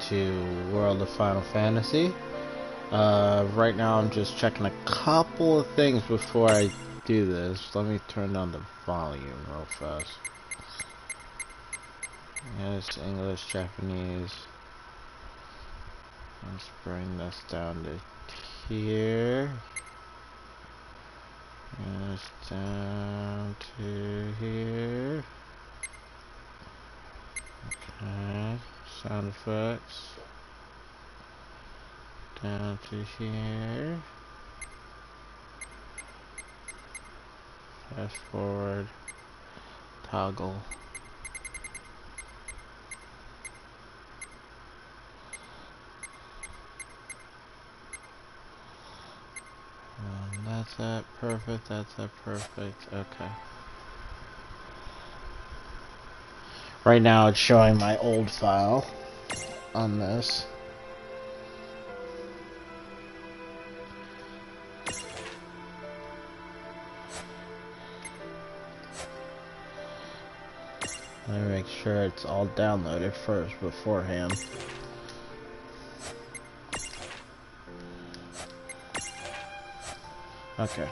to World of Final Fantasy. Right now I'm just checking a couple of things before I do this. Let me turn down the volume real fast. Yes, English, Japanese. Let's bring this down to here. Yes, down to here. Okay, sound effects. Down to here. Fast forward. Toggle. That's that perfect, that's that perfect, okay. Right now it's showing my old file on this. Let me make sure it's all downloaded first beforehand. Okay.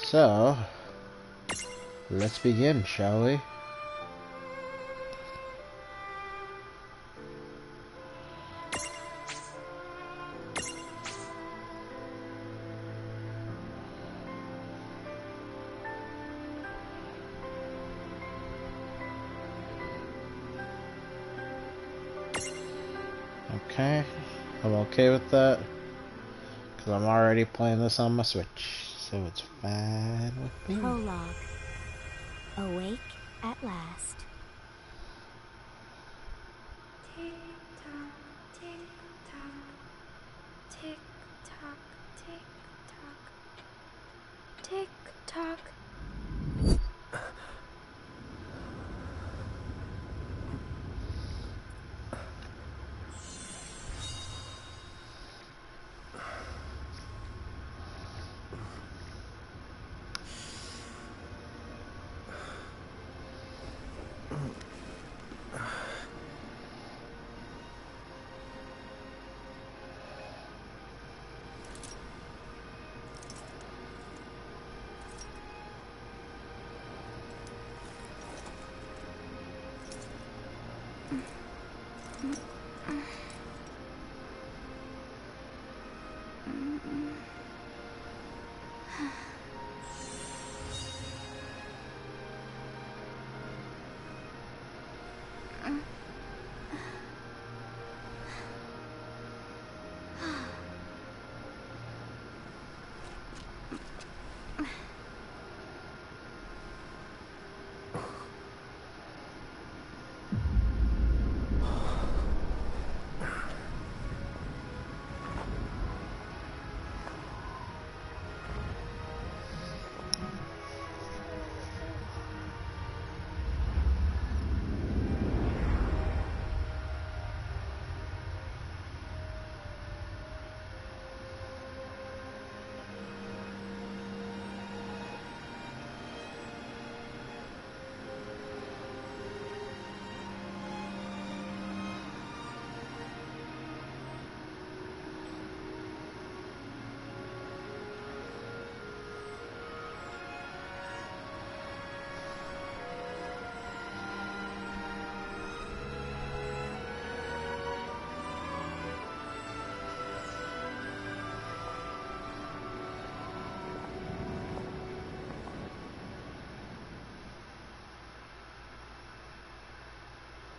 So, let's begin, shall we? Okay, I'm okay with that, because I'm already playing this on my Switch, so it's fine with me. Prologue. Awake at last. Tick tock, tick tock, tick tock, tick tock, tick tock.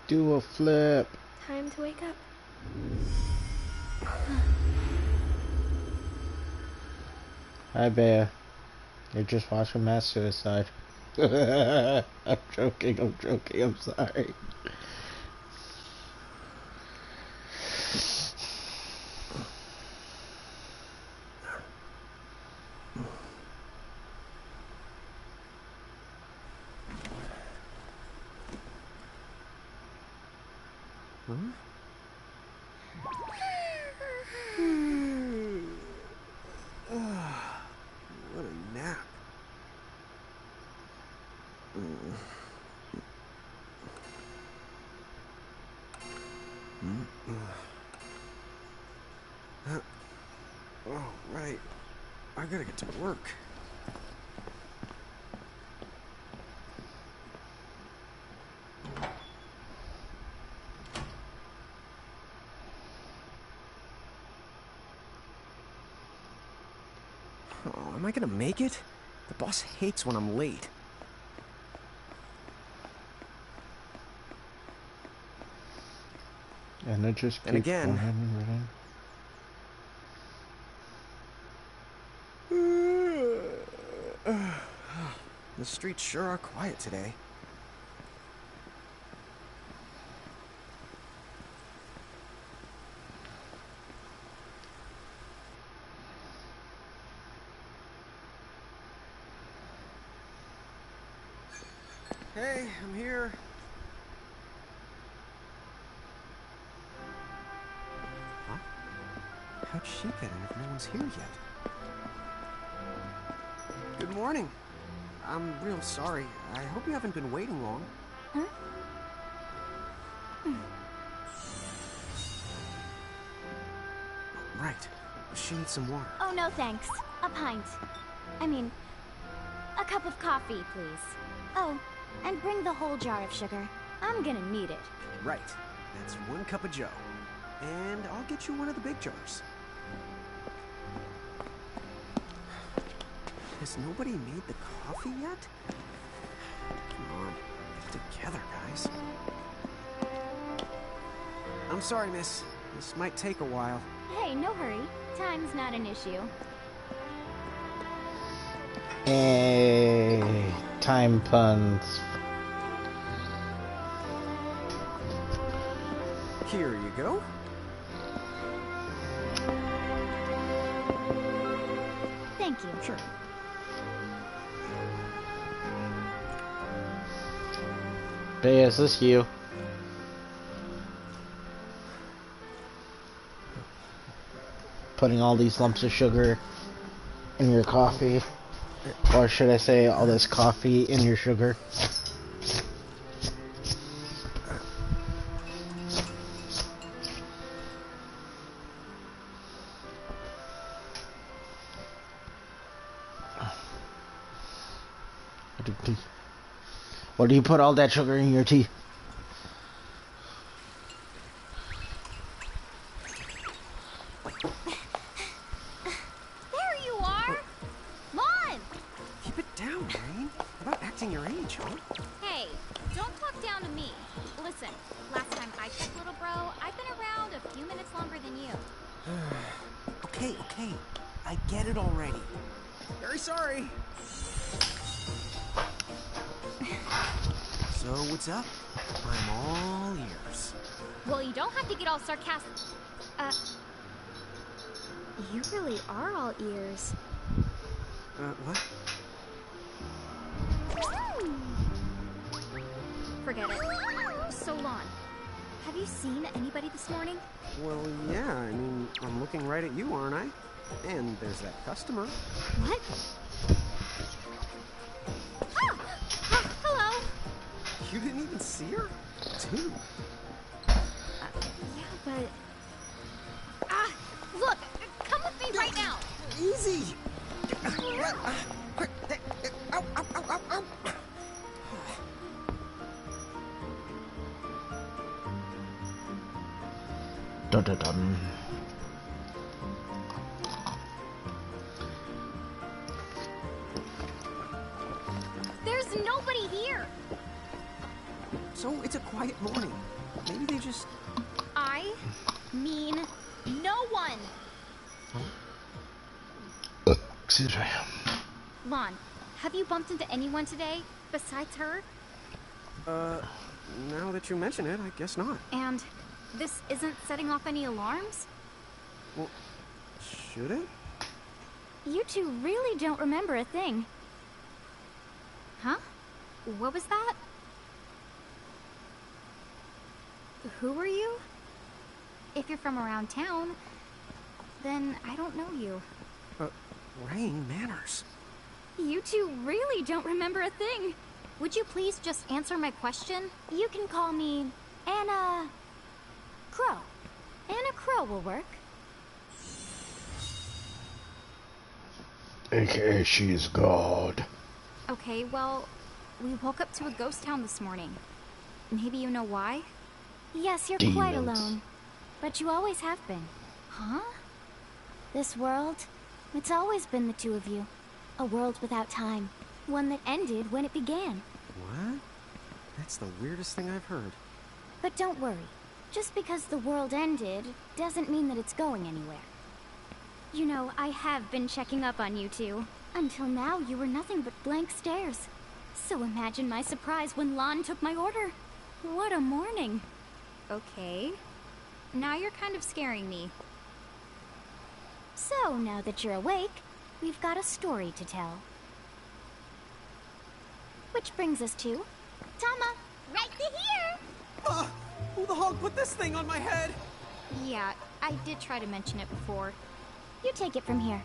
Do a flip. Time to wake up. Hi, Bea. You're just watching mass suicide. I'm joking, I'm sorry. What a nap. Oh, right. I gotta get to work. Oh, am I gonna make it? The boss hates when I'm late. And it just And keeps again. running. The streets sure are quiet today. Hey, I'm here. Huh? How'd she get in if no one's here yet? Good morning. I'm real sorry. I hope you haven't been waiting long. Huh? Right. She needs some water. Oh, no thanks. A pint. I mean, a cup of coffee, please. Oh, and bring the whole jar of sugar. I'm gonna need it. Right. That's 1 cup of joe. And I'll get you one of the big jars. Has nobody made the coffee yet? Come on, get together, guys. I'm sorry, miss. This might take a while. Hey, no hurry. Time's not an issue. Hey, time puns. Here you go. Thank you. Sure. Hey, is this you? Putting all these lumps of sugar in your coffee? Or should I say all this coffee in your sugar? Or do you put all that sugar in your tea? There you are! Lon! Keep it down, Rain. About acting your age, huh? Hey, don't talk down to me. Listen, last time I checked, little bro, I've been around a few minutes longer than you. Okay, okay. I get it already. Very sorry. So, what's up? I'm all ears. Well, you don't have to get all sarcastic. You really are all ears. What? Forget it. So, Lon, have you seen anybody this morning? Well, yeah, I mean, I'm looking right at you, aren't I? And there's that customer. What? Hello. You didn't even see her? Dude. Yeah, but... look, come with me right now. Easy! Ow, ow, ow, ow, ow. Dun dun dun. There's nobody here. So, it's a quiet morning. Maybe they just... I mean no one. Excuse me. Lon, have you bumped into anyone today besides her? Now that you mention it, I guess not. And this isn't setting off any alarms? Well, should it? You two really don't remember a thing. Huh? What was that? Who are you? If you're from around town, then I don't know you. Rain, manners. You two really don't remember a thing. Would you please just answer my question? You can call me Anna Crow. That will work. AKA she's God. Okay, well, we woke up to a ghost town this morning. Maybe you know why? Yes, you're Demons. quite alone. But you always have been. Huh? This world, it's always been the two of you. A world without time. One that ended when it began. What? That's the weirdest thing I've heard. But don't worry. Just because the world ended doesn't mean that it's going anywhere. You know, I have been checking up on you two. Until now, you were nothing but blank stares. So imagine my surprise when Lon took my order. What a morning. Okay. Now you're kind of scaring me. So, now that you're awake, we've got a story to tell. Which brings us to... Tama, right to here! Who the hog put this thing on my head? Yeah, I did try to mention it before. You take it from here.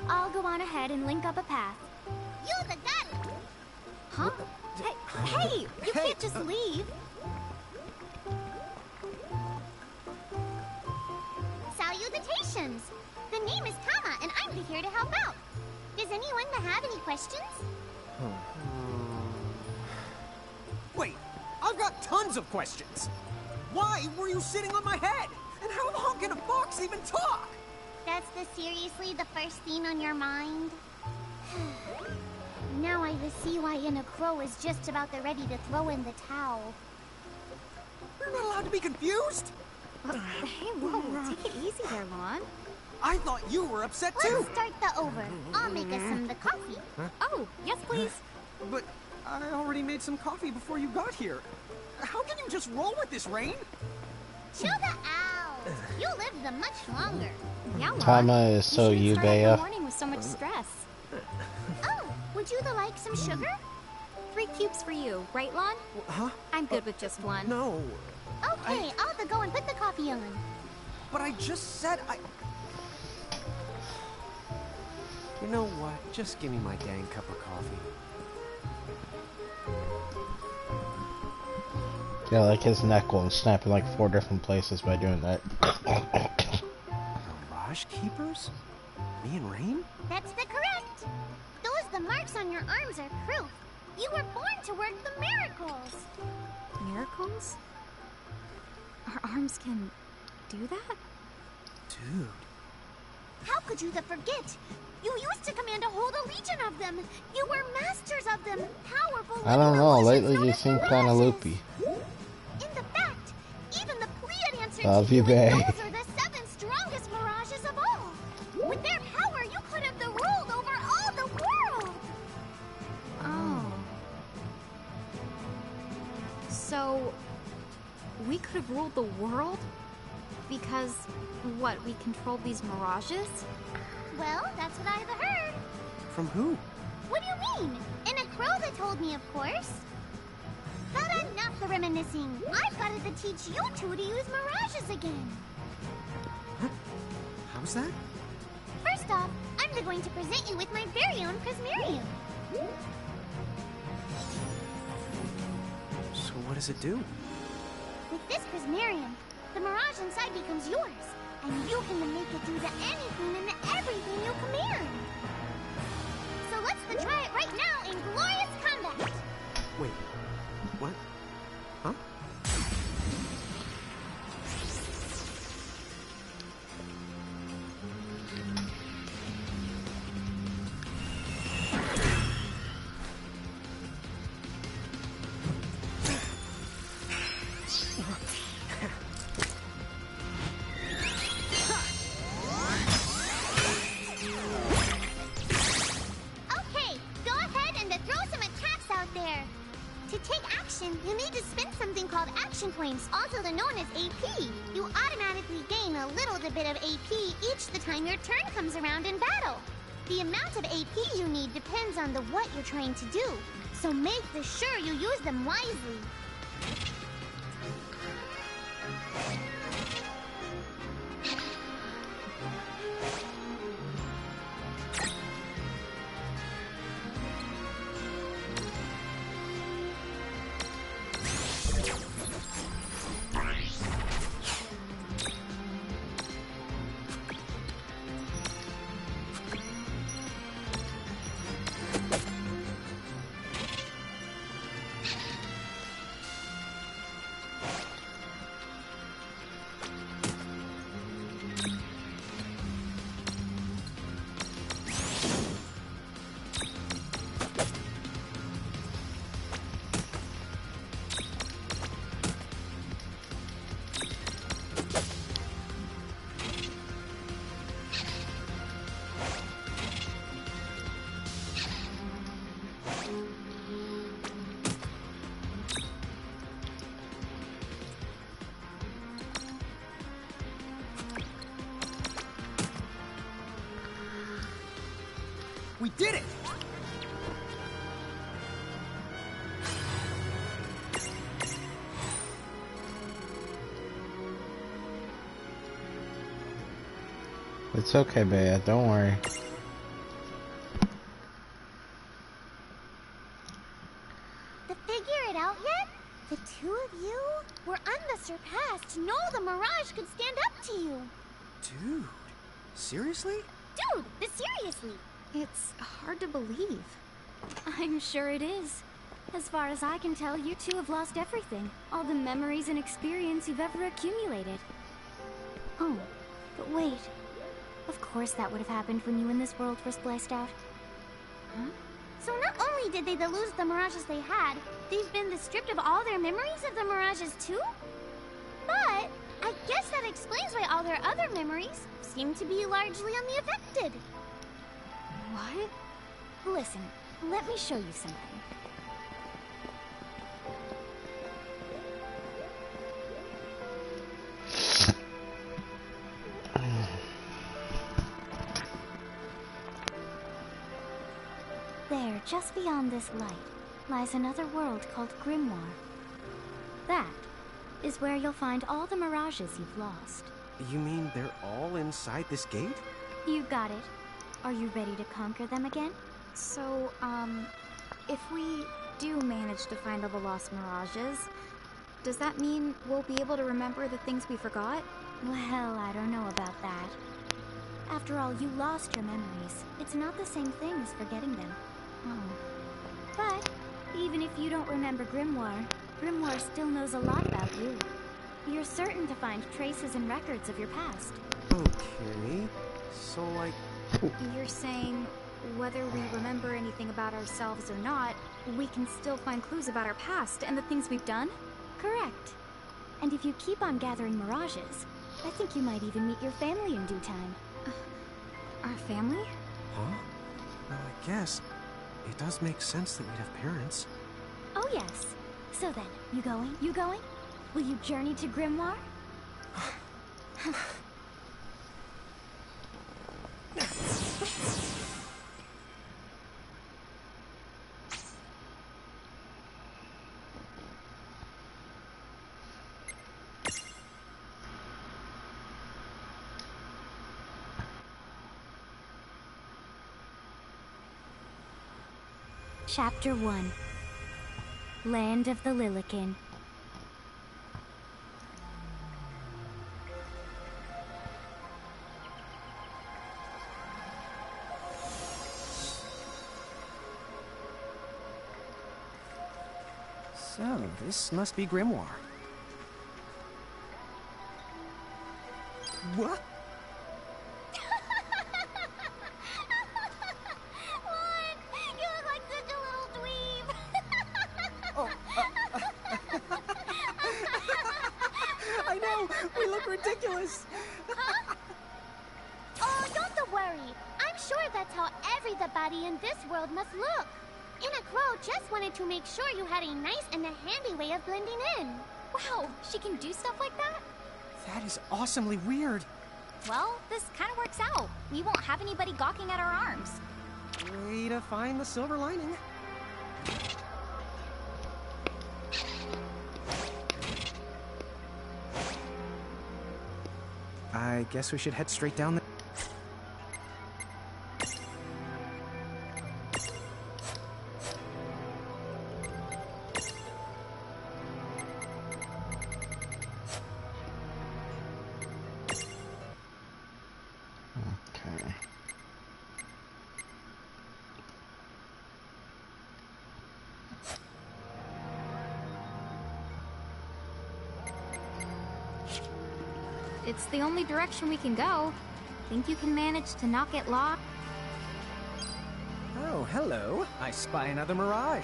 I'll go on ahead and link up a path. You the got it. Huh? Hey, you can't just leave. Salutations. The name is Tama, and I'm here to help out. Does anyone have any questions? Wait, I've got tons of questions. Why were you sitting on my head? And how the hell can a fox even talk? That's seriously the first thing on your mind? Now I see why Inna Crow is just about ready to throw in the towel. You're not allowed to be confused. Hey, whoa, take it easy there, Lon. I thought you were upset too. Let's start the over. I'll make us some the coffee. Oh, yes, please. But I already made some coffee before you got here. How can you just roll with this rain? Chill the out. You lived them much longer. Yeah, Lon. Tama is so you shouldn't start out Yubeya. the morning with so much stress. Oh, would you like some sugar? 3 cubes for you, right, Lon? Huh? I'm good with just one. No. Okay, I'll go and put the coffee on. But I just said I... You know what? Just give me my dang cup of coffee. Yeah, like his neck will snap in like 4 different places by doing that. Mirage Keepers? Me and Rain? That's the correct. The marks on your arms are proof. You were born to work the miracles. Miracles? Our arms can do that? Dude. How could you forget? You used to command a whole legion of them. You were masters of them. Powerful. I don't know, illusions lately known you as seem kinda mirages. loopy. In the fact, even the Pleiad answered Love to you, and babe. those are the 7 strongest mirages of all. With their power, you could have ruled over all the world. Oh. So, we could have ruled the world? Because, what, we controlled these mirages? Well, that's what I've heard. From who? What do you mean? In a crow that told me, of course. But enough the reminiscing. I've got to teach you two to use mirages again. Huh? How's that? First off, I'm going to present you with my very own Prismarium. So what does it do? With this Prismarium, the mirage inside becomes yours. And you can make it do anything and everything you command. So let's try it right now in glorious combat. Wait. What? Huh? Okay, go ahead and throw some attacks out there. To take action, you need to spend something called action points, also known as AP. You automatically gain a little bit of AP each the time your turn comes around in battle. The amount of AP you need depends on what you're trying to do, so make sure you use them wisely. We did it! It's okay, Bea. Don't worry. To figure it out yet? The two of you were unsurpassed. No, the Mirage could stand up to you. Dude, seriously? Dude, but seriously. It's hard to believe. I'm sure it is. As far as I can tell, you two have lost everything. All the memories and experience you've ever accumulated. Oh, but wait. Of course that would have happened when you and this world were spliced out. Huh? So not only did they lose the Mirages they had, they've been stripped of all their memories of the Mirages too? But I guess that explains why all their other memories seem to be largely unaffected. What? Listen, let me show you something. There, just beyond this light, lies another world called Grimoire. That is where you'll find all the mirages you've lost. You mean they're all inside this gate? You got it. Are you ready to conquer them again? So, if we do manage to find all the lost mirages, does that mean we'll be able to remember the things we forgot? Well, I don't know about that. After all, you lost your memories. It's not the same thing as forgetting them. Oh. But even if you don't remember Grimoire, Grimoire still knows a lot about you. You're certain to find traces and records of your past. Okay, so like... You're saying whether we remember anything about ourselves or not, we can still find clues about our past and the things we've done? Correct. And if you keep on gathering mirages, I think you might even meet your family in due time. Our family? Huh? Well, I guess it does make sense that we'd have parents. Oh yes. So then, you going? You going? Will you journey to Grimoire? Chapter 1. Land of the Lilikin. So, this must be Grimoire. What? Lon, you look like such a little dweeb. Oh, I know! We look ridiculous! Oh, don't worry. I'm sure that's how everybody in this world must look. Inna Crow just wanted to make sure you had a nice and a handy way of blending in. Wow, she can do stuff like that? That is awesomely weird. Well, this kind of works out. We won't have anybody gawking at our arms. Way to find the silver lining. I guess we should head straight down the... Okay. It's the only direction we can go. Think you can manage to not get lost? Oh, hello. I spy another mirage.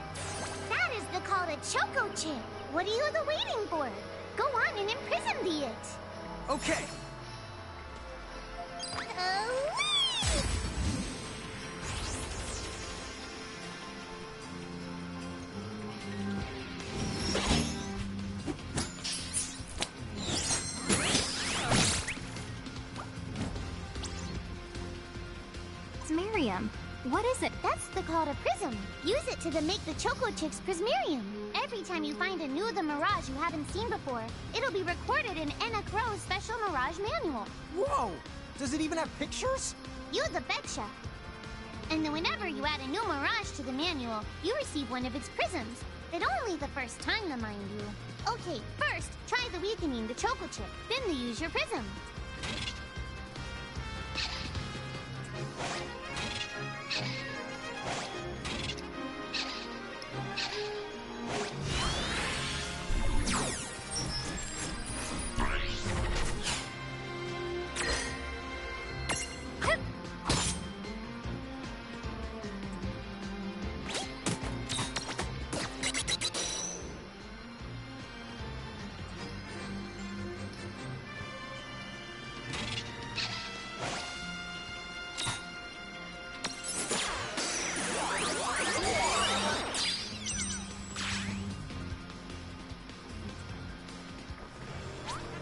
That is the call to Choco Chip. What are you waiting for? Go on and imprison the it. Okay. It's Miriam. What is it? That's called a prism. Use it to make the Choco Chick's Prismarium. Every time you find a new The Mirage you haven't seen before, it'll be recorded in Anna Crow's special Mirage manual. Whoa! Does it even have pictures? You the betcha. And then whenever you add a new Mirage to the manual, you receive one of its prisms. But only the first time, mind you. Okay, first, try the weakening the Choco Chick, then you use your prism.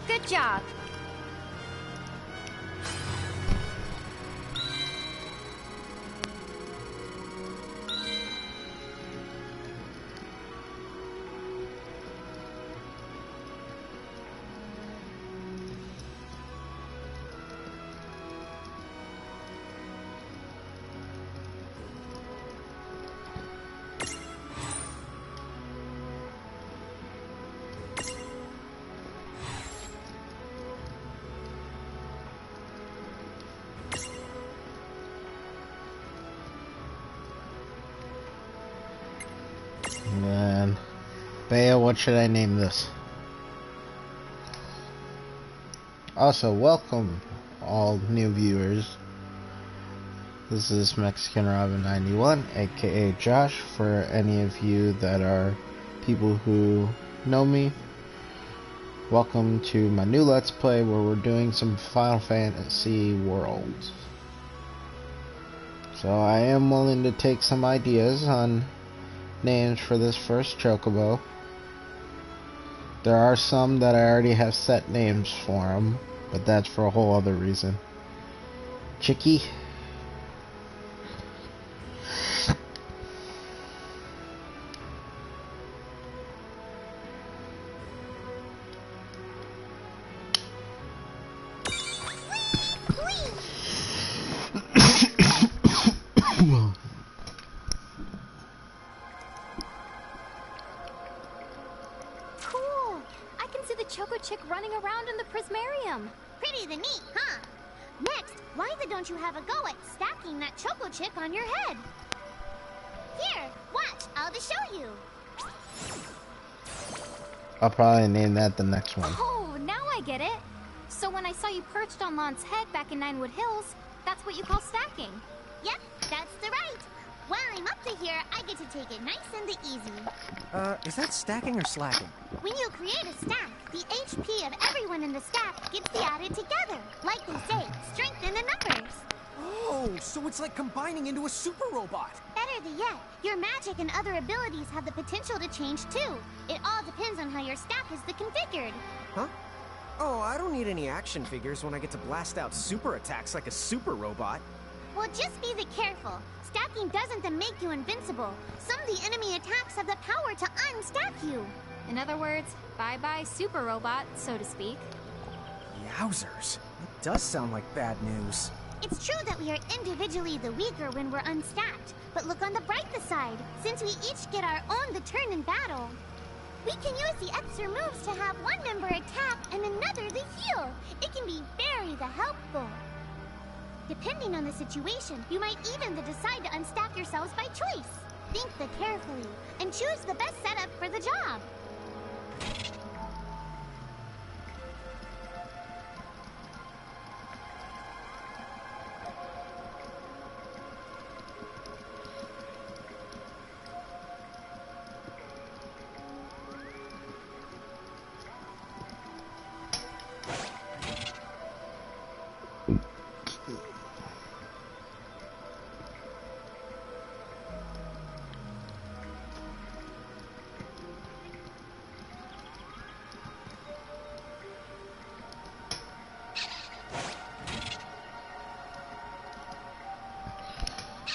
Good job. Man, Bea, what should I name this? Also, welcome all new viewers. This is Mexican Robin 91, aka Josh. For any of you that are people who know me, welcome to my new Let's Play where we're doing some Final Fantasy Worlds. So I am willing to take some ideas on names for this first Chocobo. There are some that I already have set names for them, but that's for a whole other reason. Chicky. Cool. I can see the Choco Chick running around in the Prismarium. Pretty the neat, huh? Next, why don't you have a go at stacking that Choco Chick on your head? Here, watch, I'll just show you. I'll probably name that the next one. Oh, now I get it. So when I saw you perched on Lan's head back in Ninewood Hills, that's what you call stacking. Yep, that's the right. While I'm up to here, I get to take it nice and easy. Is that stacking or slacking? When you create a stack, the HP of everyone in the stack gets added together. Like they say, strength in the numbers. Oh, so it's like combining into a super robot. Better yet, your magic and other abilities have the potential to change too. It all depends on how your stack is configured. Huh? Oh, I don't need any action figures when I get to blast out super attacks like a super robot. Well, just be careful. Stacking doesn't make you invincible. Some of the enemy attacks have the power to unstack you. In other words, bye-bye super robot, so to speak. Yowzers. It does sound like bad news. It's true that we are individually the weaker when we're unstacked, but look on the brighter side. Since we each get our own turn in battle, we can use the extra moves to have one member attack and another the heal. It can be very helpful. Depending on the situation, you might even decide to unstack yourselves by choice. Think carefully and choose the best setup for the job.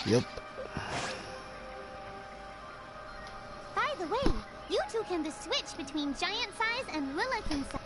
Yep. By the way, you two can switch between giant size and Lillican size.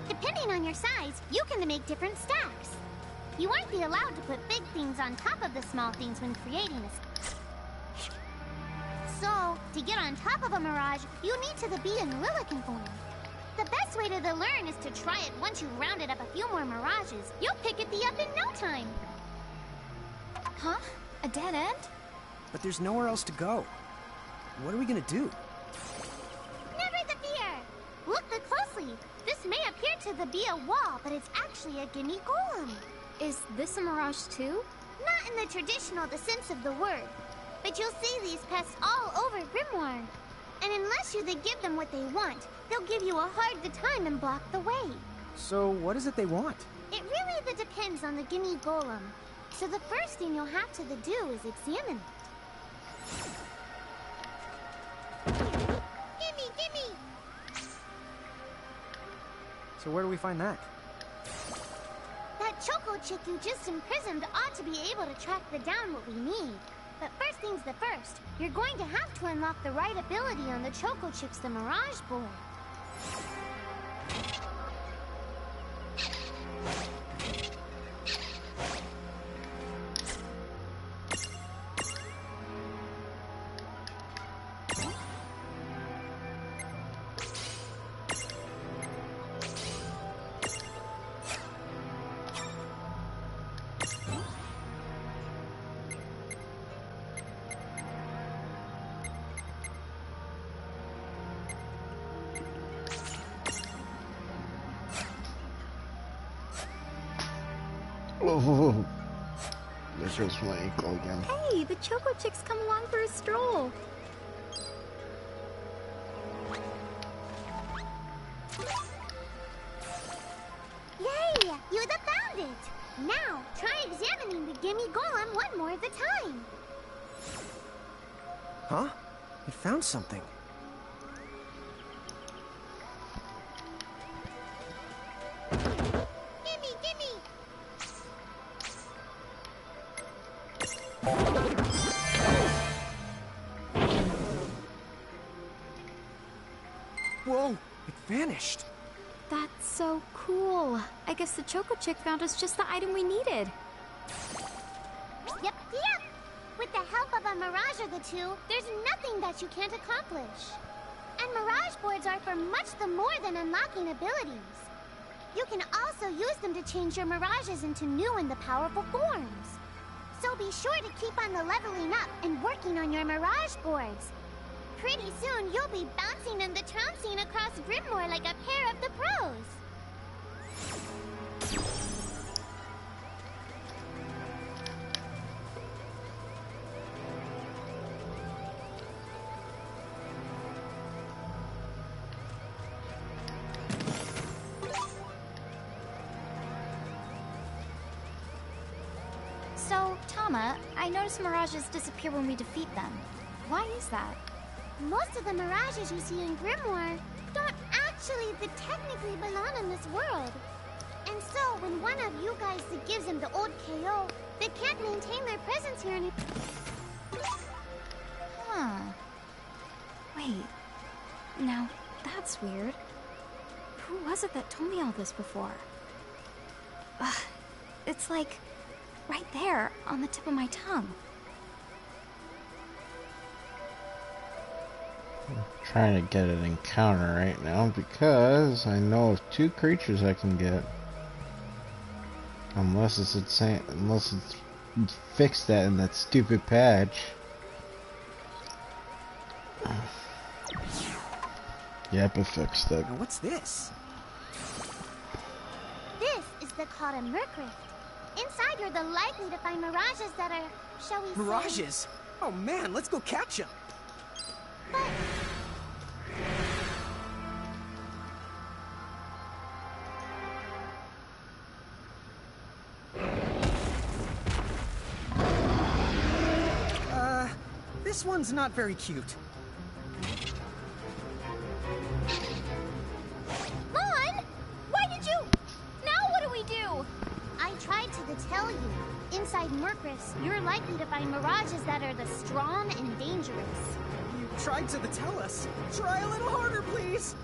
Depending on your size, you can make different stacks. You won't be allowed to put big things on top of the small things when creating a So, to get on top of a mirage, you need to be in Lillican form. The best way to learn is to try it once you've rounded up a few more mirages. You'll pick it up in no time. Huh? A dead end? But there's nowhere else to go. What are we gonna do? Never the fear! Look closely. This may appear to be a wall, but it's actually a gimme golem. Is this a mirage too? Not in the traditional sense of the word. But you'll see these pests all over Grimoire. And unless you give them what they want, they'll give you a hard time and block the way. So what is it they want? It really depends on the gimme golem. So the first thing you'll have to do is examine it. Gimme! So where do we find that? That Choco chick you just imprisoned ought to be able to track down what we need. But first things first, you're going to have to unlock the right ability on the Choco chick's Mirage board. Oh, there goes my ankle again. Hey, the Choco Chicks come along for a stroll. Yay! You found it! Now, try examining the Gimme Golem one more at a time. Huh? It found something. Whoa! It vanished! That's so cool. I guess the Choco Chick found us just the item we needed. Yep. With the help of a Mirage or two, there's nothing that you can't accomplish. And Mirage boards are for much more than unlocking abilities. You can also use them to change your Mirages into new and powerful forms. So be sure to keep on leveling up and working on your Mirage boards. Pretty soon, you'll be bouncing and trouncing across Grimoire like a pair of the pros. So, Tama, I noticed Mirages disappear when we defeat them. Why is that? Most of the Mirages you see in Grimoire don't actually technically belong in this world. And so, when one of you guys gives them the old KO, they can't maintain their presence here any... Huh. Wait. Now, that's weird. Who was it that told me all this before? Ugh. It's like... right there, on the tip of my tongue. I'm trying to get an encounter right now because I know of 2 creatures I can get. Unless it's insane, unless it's fixed that in that stupid patch. Yep, it fixed it. Now what's this? This is called a Merc Rift. Inside, you're the likely to find mirages that are, shall we say... Mirages? Oh man, let's go catch them. But... This one's not very cute. Lon! Why did you... Now what do we do? I tried to tell you. Inside Mercris, you're likely to find mirages that are the strong and dangerous. You tried to tell us. Try a little harder, please.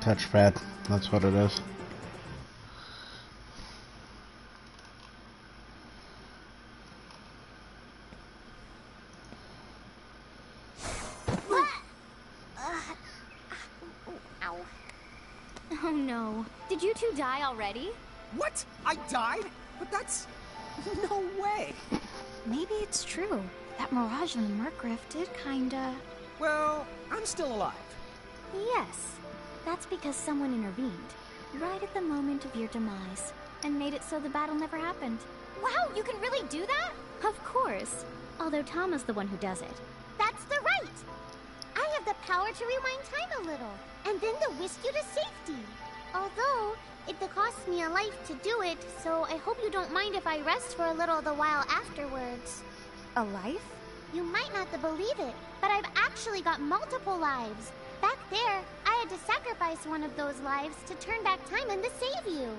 Touchpad, that's what it is. Ow. Oh no. Did you two die already? What? I died? But that's... no way. Maybe it's true. That mirage in the Murkriff did kinda... Well, I'm still alive. Yes. That's because someone intervened, right at the moment of your demise, and made it so the battle never happened. Wow, you can really do that? Of course. Although Tama's the one who does it. That's the right! I have the power to rewind time a little, and then to whisk you to safety. Although, it costs me a life to do it, so I hope you don't mind if I rest for a little the while afterwards. A life? You might not believe it, but I've actually got multiple lives. Back there, I had to sacrifice one of those lives to turn back time and to save you.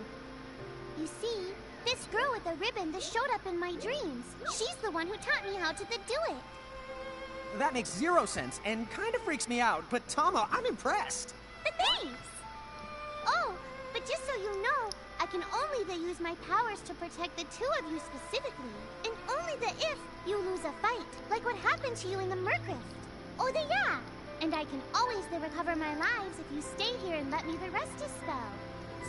You see, this girl with the ribbon that showed up in my dreams, she's the one who taught me how to do it. That makes zero sense and kind of freaks me out, but Tama, I'm impressed. Thanks! Oh, but just so you know, I can only use my powers to protect the two of you specifically, and only if you lose a fight, like what happened to you in the Murkriff. Oh, yeah! And I can always recover my lives if you stay here and let me rest a spell.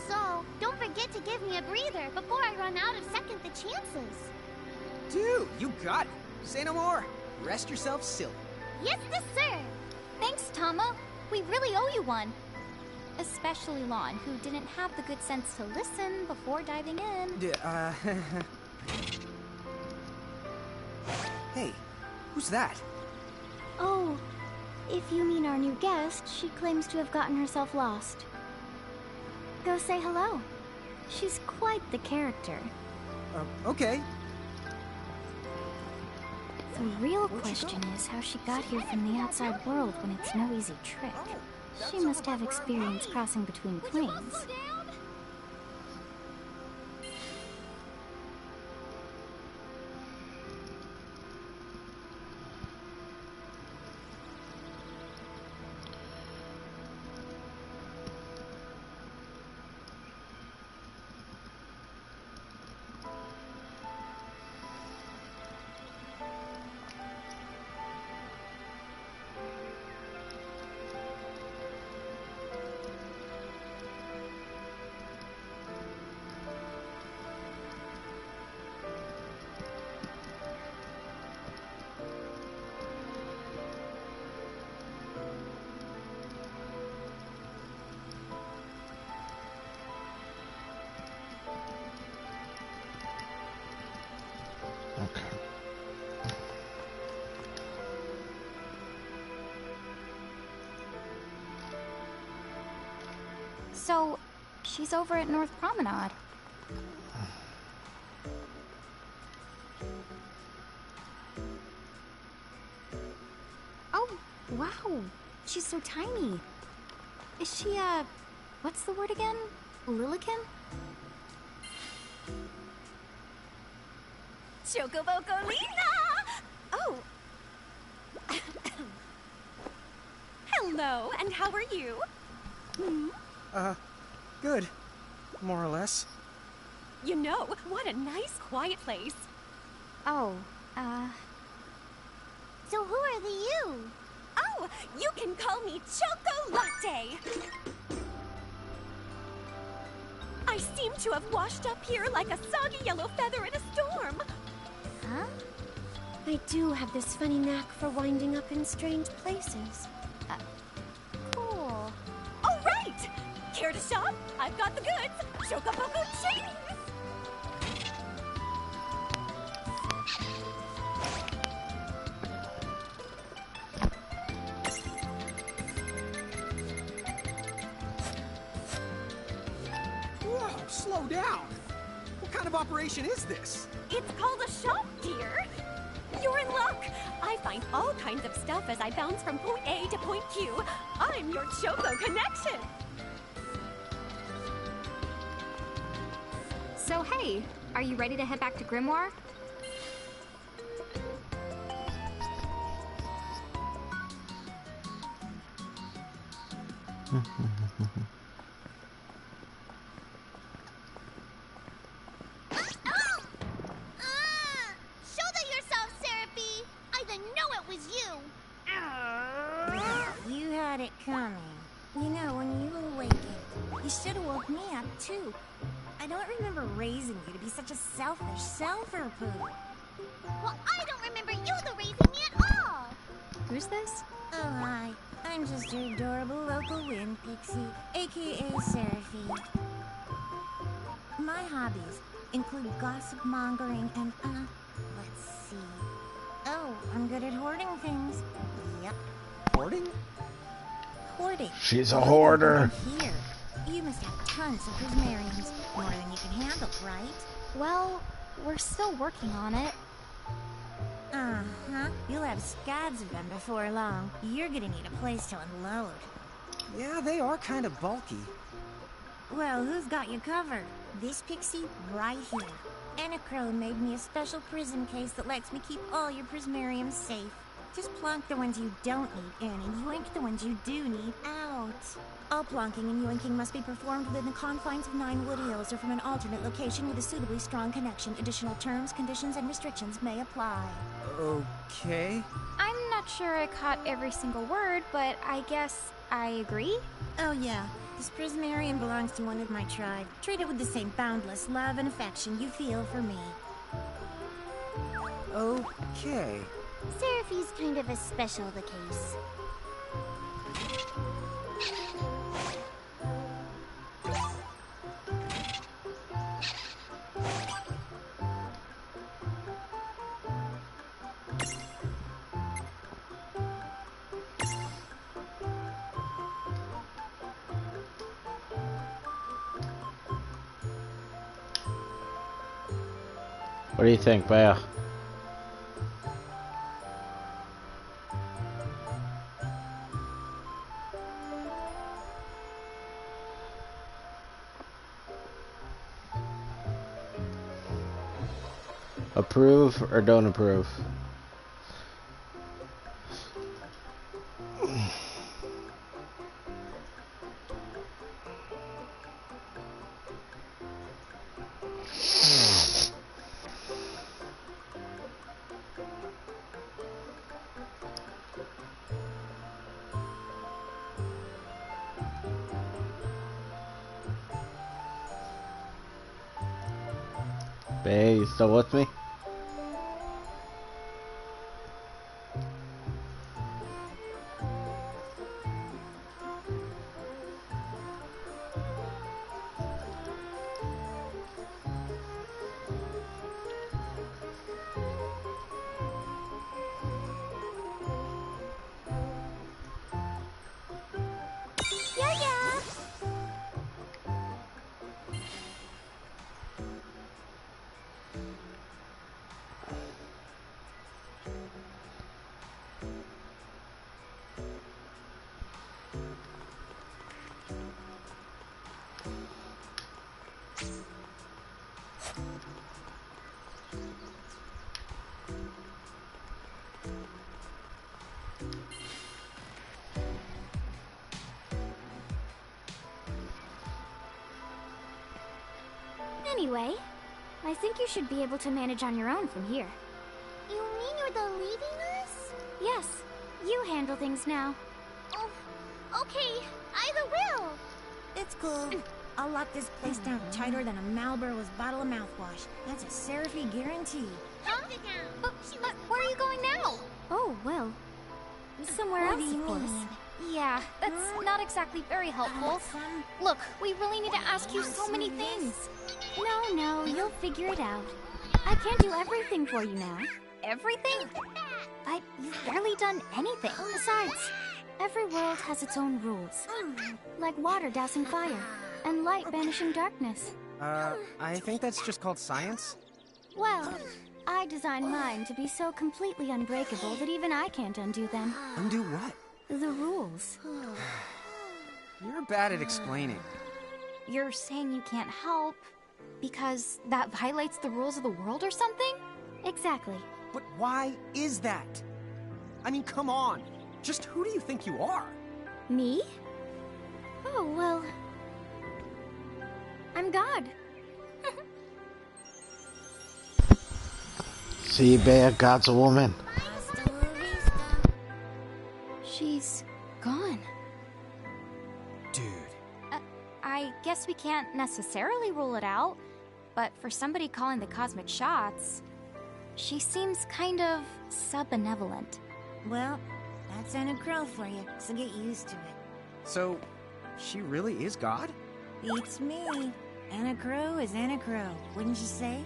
So, don't forget to give me a breather before I run out of second the chances. Dude, you got it. Say no more. Rest yourself silly. Yes, sir. Thanks, Tama. We really owe you one. Especially Lon, who didn't have the good sense to listen before diving in. Hey, who's that? Oh, if you mean our new guest, she claims to have gotten herself lost. Go say hello. She's quite the character. Okay. The real question is how she got here from the outside world when it's no easy trick. She must have experience crossing between planes. So, she's over at North Promenade. Oh, wow. She's so tiny. Is she, what's the word again? Lilican? Chocobocolina! Oh. Hello, and how are you? Good. more or less. You know, what a nice, quiet place. Oh, So who are the you? Oh, you can call me Choco Latte. I seem to have washed up here like a soggy yellow feather in a storm. Huh? I do have this funny knack for winding up in strange places. Cool. All right! Care to shop? I've got the goods. Chocoboco Chinese! Whoa, slow down. What kind of operation is this? It's called a shop, dear. You're in luck. I find all kinds of stuff as I bounce from point A to point Q. I'm your Choco connection. so hey, are you ready to head back to Grimoire? Shoulder yourself, Seraphie! I didn't know it was you! You had it coming. You know, when you awakened, you should have woke me up, too. I don't remember raising you to be such a selfish self-poo. Well, I don't remember you raising me at all! Who's this? Oh, hi. I'm just your adorable local wind pixie, aka Seraphie. My hobbies include gossip mongering and, let's see. Oh, I'm good at hoarding things. Yep, Hoarding? hoarding. She's a hoarder. Here, you must have tons of prismariums, more than you can handle, right? Well, we're still working on it. Uh-huh. You'll have scads of them before long. You're gonna need a place to unload. Yeah, they are kind of bulky. Well, who's got you covered? This pixie right here. Anachrome made me a special prism case that lets me keep all your prismariums safe. Just plonk the ones you don't need in and yoink the ones you do need out. All plonking and yoinking must be performed within the confines of Ninewood Hills or from an alternate location with a suitably strong connection. Additional terms, conditions, and restrictions may apply. Okay. I'm not sure I caught every single word, but I guess I agree. Oh yeah, this prismarium belongs to one of my tribe. Treat it with the same boundless love and affection you feel for me. Okay. Seraphie's kind of a special the case. What do you think, Bea? Approve or don't approve? Bea, you still with me? Anyway, I think you should be able to manage on your own from here. You mean you're the leaving us? Yes, you handle things now. Oh, okay. Either will. It's cool. I'll lock this place down tighter than a Marlboro's bottle of mouthwash. That's a Seraphy guarantee. Huh? But where are you going now? Oh, well, somewhere What else, do you of course. mean? Yeah, that's not exactly very helpful. Look, we really need to ask you so many things. No, you'll figure it out. I can't do everything for you now. Everything? But you've barely done anything. Besides, every world has its own rules. Like water dousing fire, and light banishing darkness. I think that's just called science. Well, I designed mine to be so completely unbreakable that even I can't undo them. Undo what? The rules. You're bad at explaining. You're saying you can't help because that violates the rules of the world or something? Exactly. But why is that? I mean, come on. Just who do you think you are? Me? Oh, well... I'm God. See, Bea, God's a woman. She's gone. Dude. I guess we can't necessarily rule it out, but for somebody calling the cosmic shots, she seems kind of sub-benevolent. Well, that's Anna Crow for you, so get used to it. So, she really is God? Beats me. Anna Crow is Anna Crow, wouldn't you say?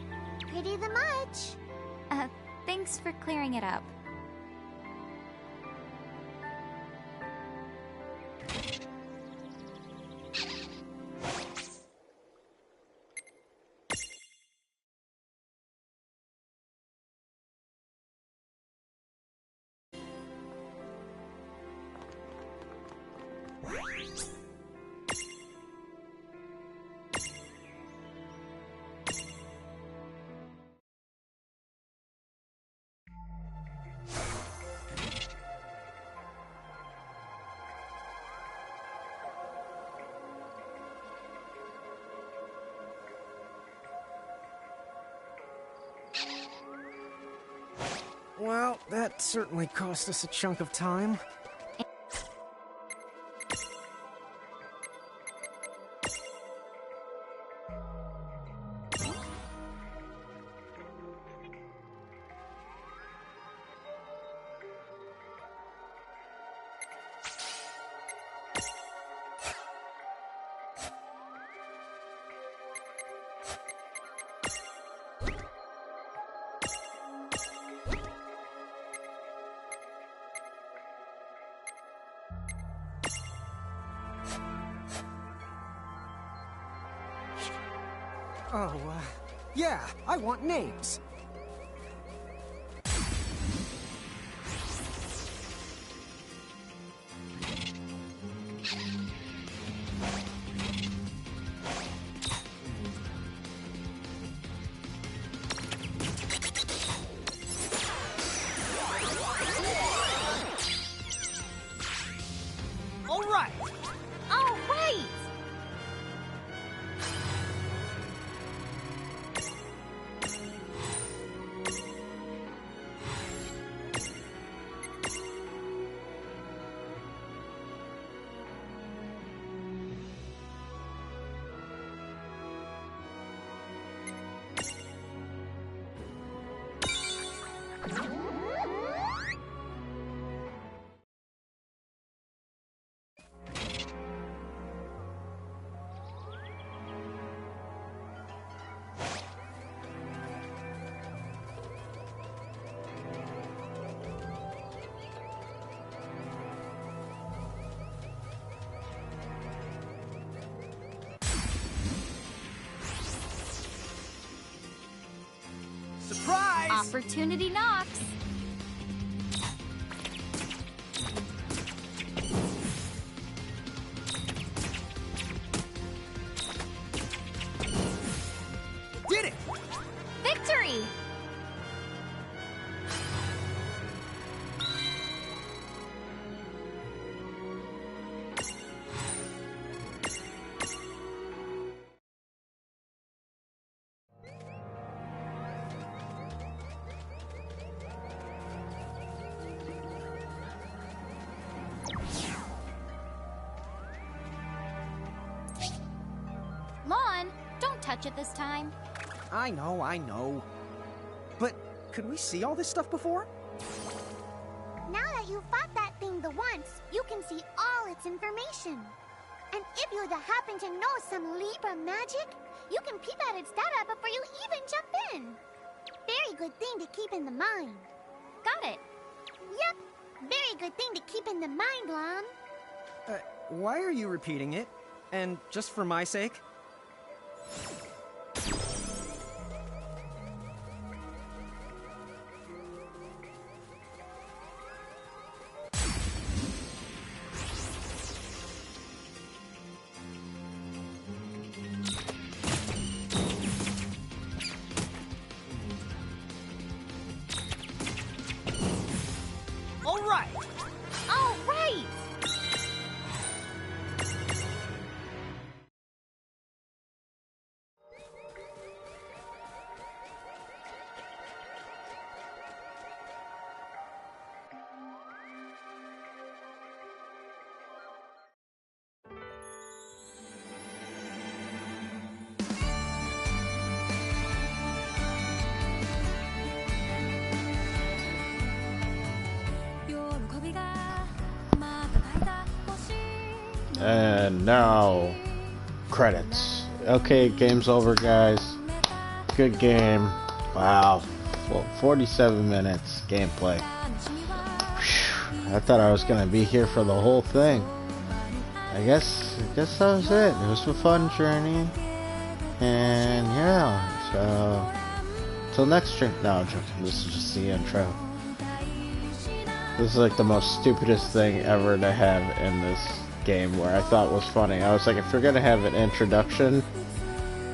Pretty the much. Thanks for clearing it up. Well, that certainly cost us a chunk of time. Oh, yeah, I want names. All right. Oh, right! Surprise! Opportunity knocks. touch it this time. I know. But could we see all this stuff before? Now that you've fought that thing the once, you can see all its information. And if you happen to know some Libra magic, you can peep at its data before you even jump in. Very good thing to keep in the mind. Got it. Yep, very good thing to keep in the mind, Lon. Why are you repeating it? And just for my sake? All right! All right! And now, credits. Okay, game's over, guys. Good game. Wow. Well, 47 minutes gameplay. Whew. I thought I was gonna be here for the whole thing. I guess that was it. It was a fun journey. And yeah, so till next stream. No, I'm joking. This is just the intro. This is like the most stupidest thing ever to have in this game, where I thought was funny. I was like, if you're gonna have an introduction,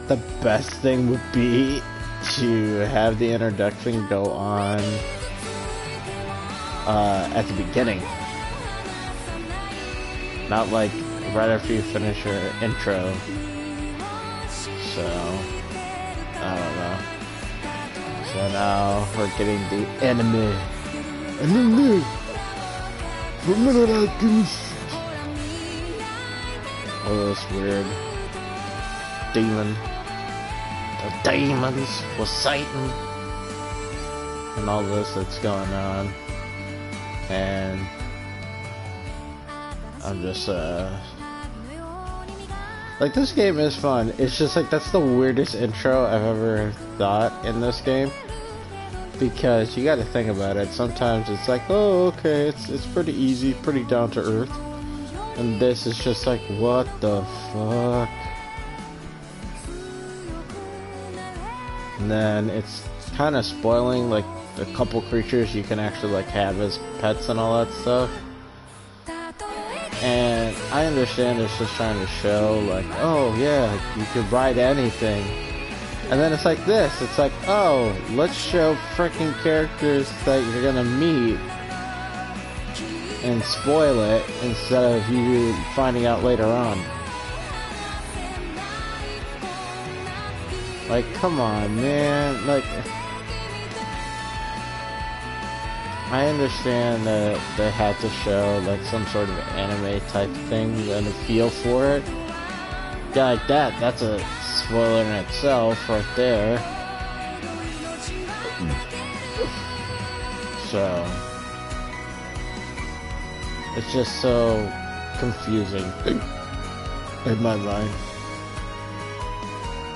the best thing would be to have the introduction go on at the beginning, not like right after you finish your intro. So I don't know. So now we're getting the enemy. Oh, this weird demon. The demons with Satan. And all this that's going on. And I'm just, like, this game is fun. It's just like, that's the weirdest intro I've ever thought in this game. Because you gotta think about it. Sometimes it's like, oh, okay, it's pretty easy, pretty down to earth. And this is just like, what the fuck? And then it's kind of spoiling, like, a couple creatures you can actually, like, have as pets and all that stuff. And I understand it's just trying to show, like, oh, yeah, you could ride anything. And then it's like this. It's like, oh, let's show freaking characters that you're gonna meet and spoil it instead of you finding out later on. Like, come on, man. Like, I understand that they had to show, like, some sort of anime type thing and a feel for it. Yeah, like that. That's a spoiler in itself right there. So it's just so confusing in my mind.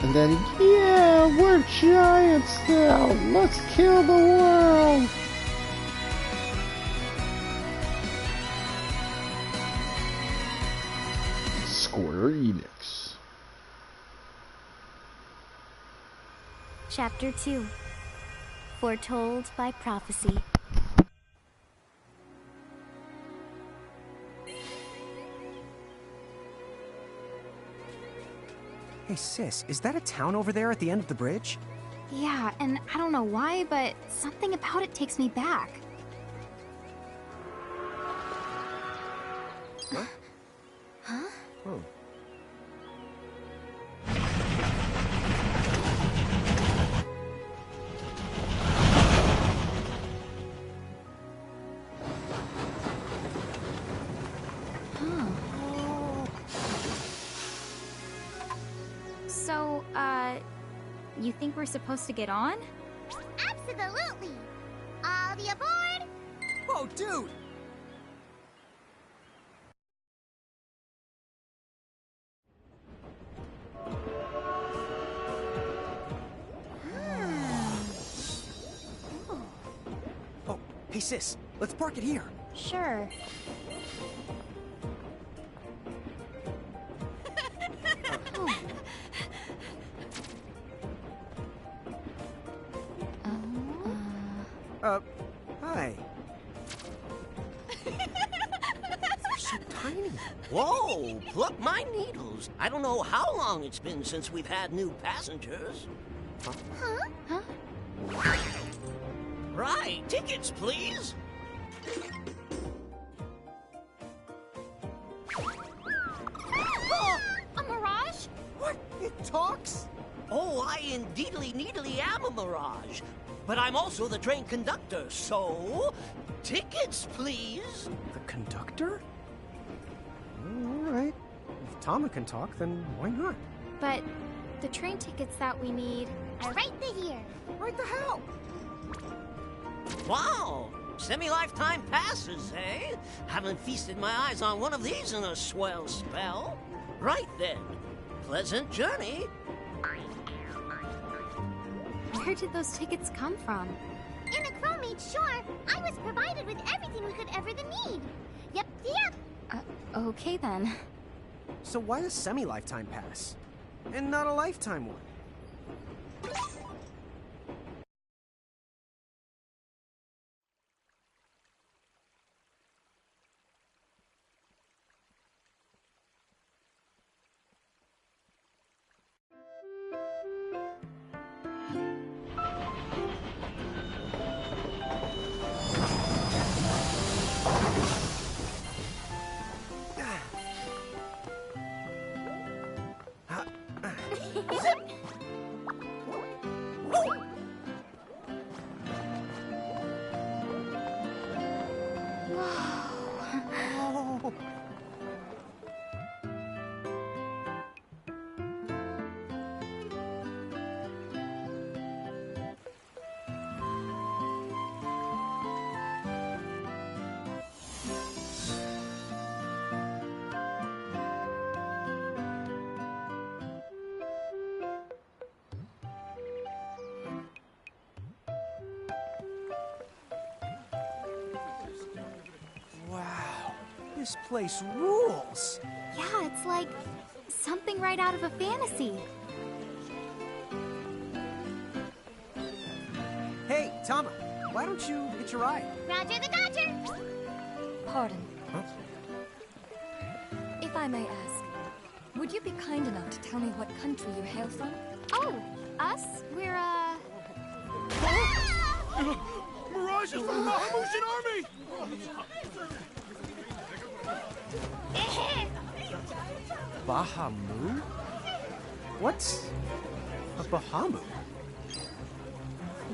And then, yeah, we're giants now. Let's kill the world. Square Enix. Chapter 2. Foretold by Prophecy. Hey sis, is that a town over there at the end of the bridge? Yeah, and I don't know why, but something about it takes me back. Huh? Huh? Oh. So, you think we're supposed to get on? Absolutely! All the aboard! Whoa, dude! Oh, hey sis, let's park it here. Sure. Hi. They're so tiny. Whoa, pluck my needles. I don't know how long it's been since we've had new passengers. Huh? Right, tickets, please. A mirage? What? It talks? Oh, I indeedly needly am a mirage. But I'm also the train conductor, so... tickets, please. The conductor? All right. If Tama can talk, then why not? But the train tickets that we need... Are right here. Right the hell? Wow, semi-lifetime passes, eh? Haven't feasted my eyes on one of these in a swell spell. Right then, pleasant journey. Where did those tickets come from? In a crow made sure I was provided with everything we could ever need. Yep. Okay then. So why a semi-lifetime pass? And not a lifetime one? Wow, this place rules. Yeah, it's like something right out of a fantasy. Hey, Tama, why don't you hitch a ride? Roger the Dodger. Pardon. Huh? If I may ask, would you be kind enough to tell me what country you hail from? Oh, us? We're, Mirage is from the Bahamutian army! Bahamu? What's a Bahamu?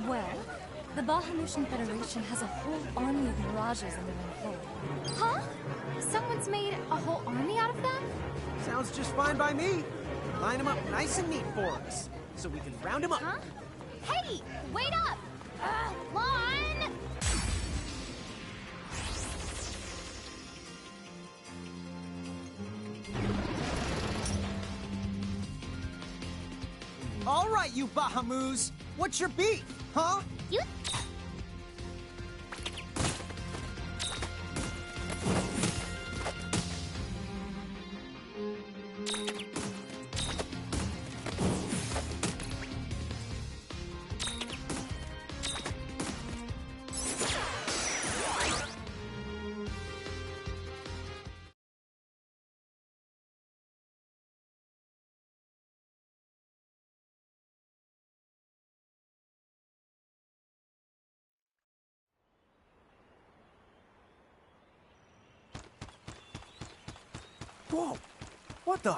Well, the Bahamutian Federation has a whole army of mirages in their employ. huh? Someone's made a whole army out of them? Sounds just fine by me. Line them up nice and neat for us, so we can round them up. Huh? Hey, wait up! One. All right, you Bahamus. What's your beef, huh? You. Whoa! What the?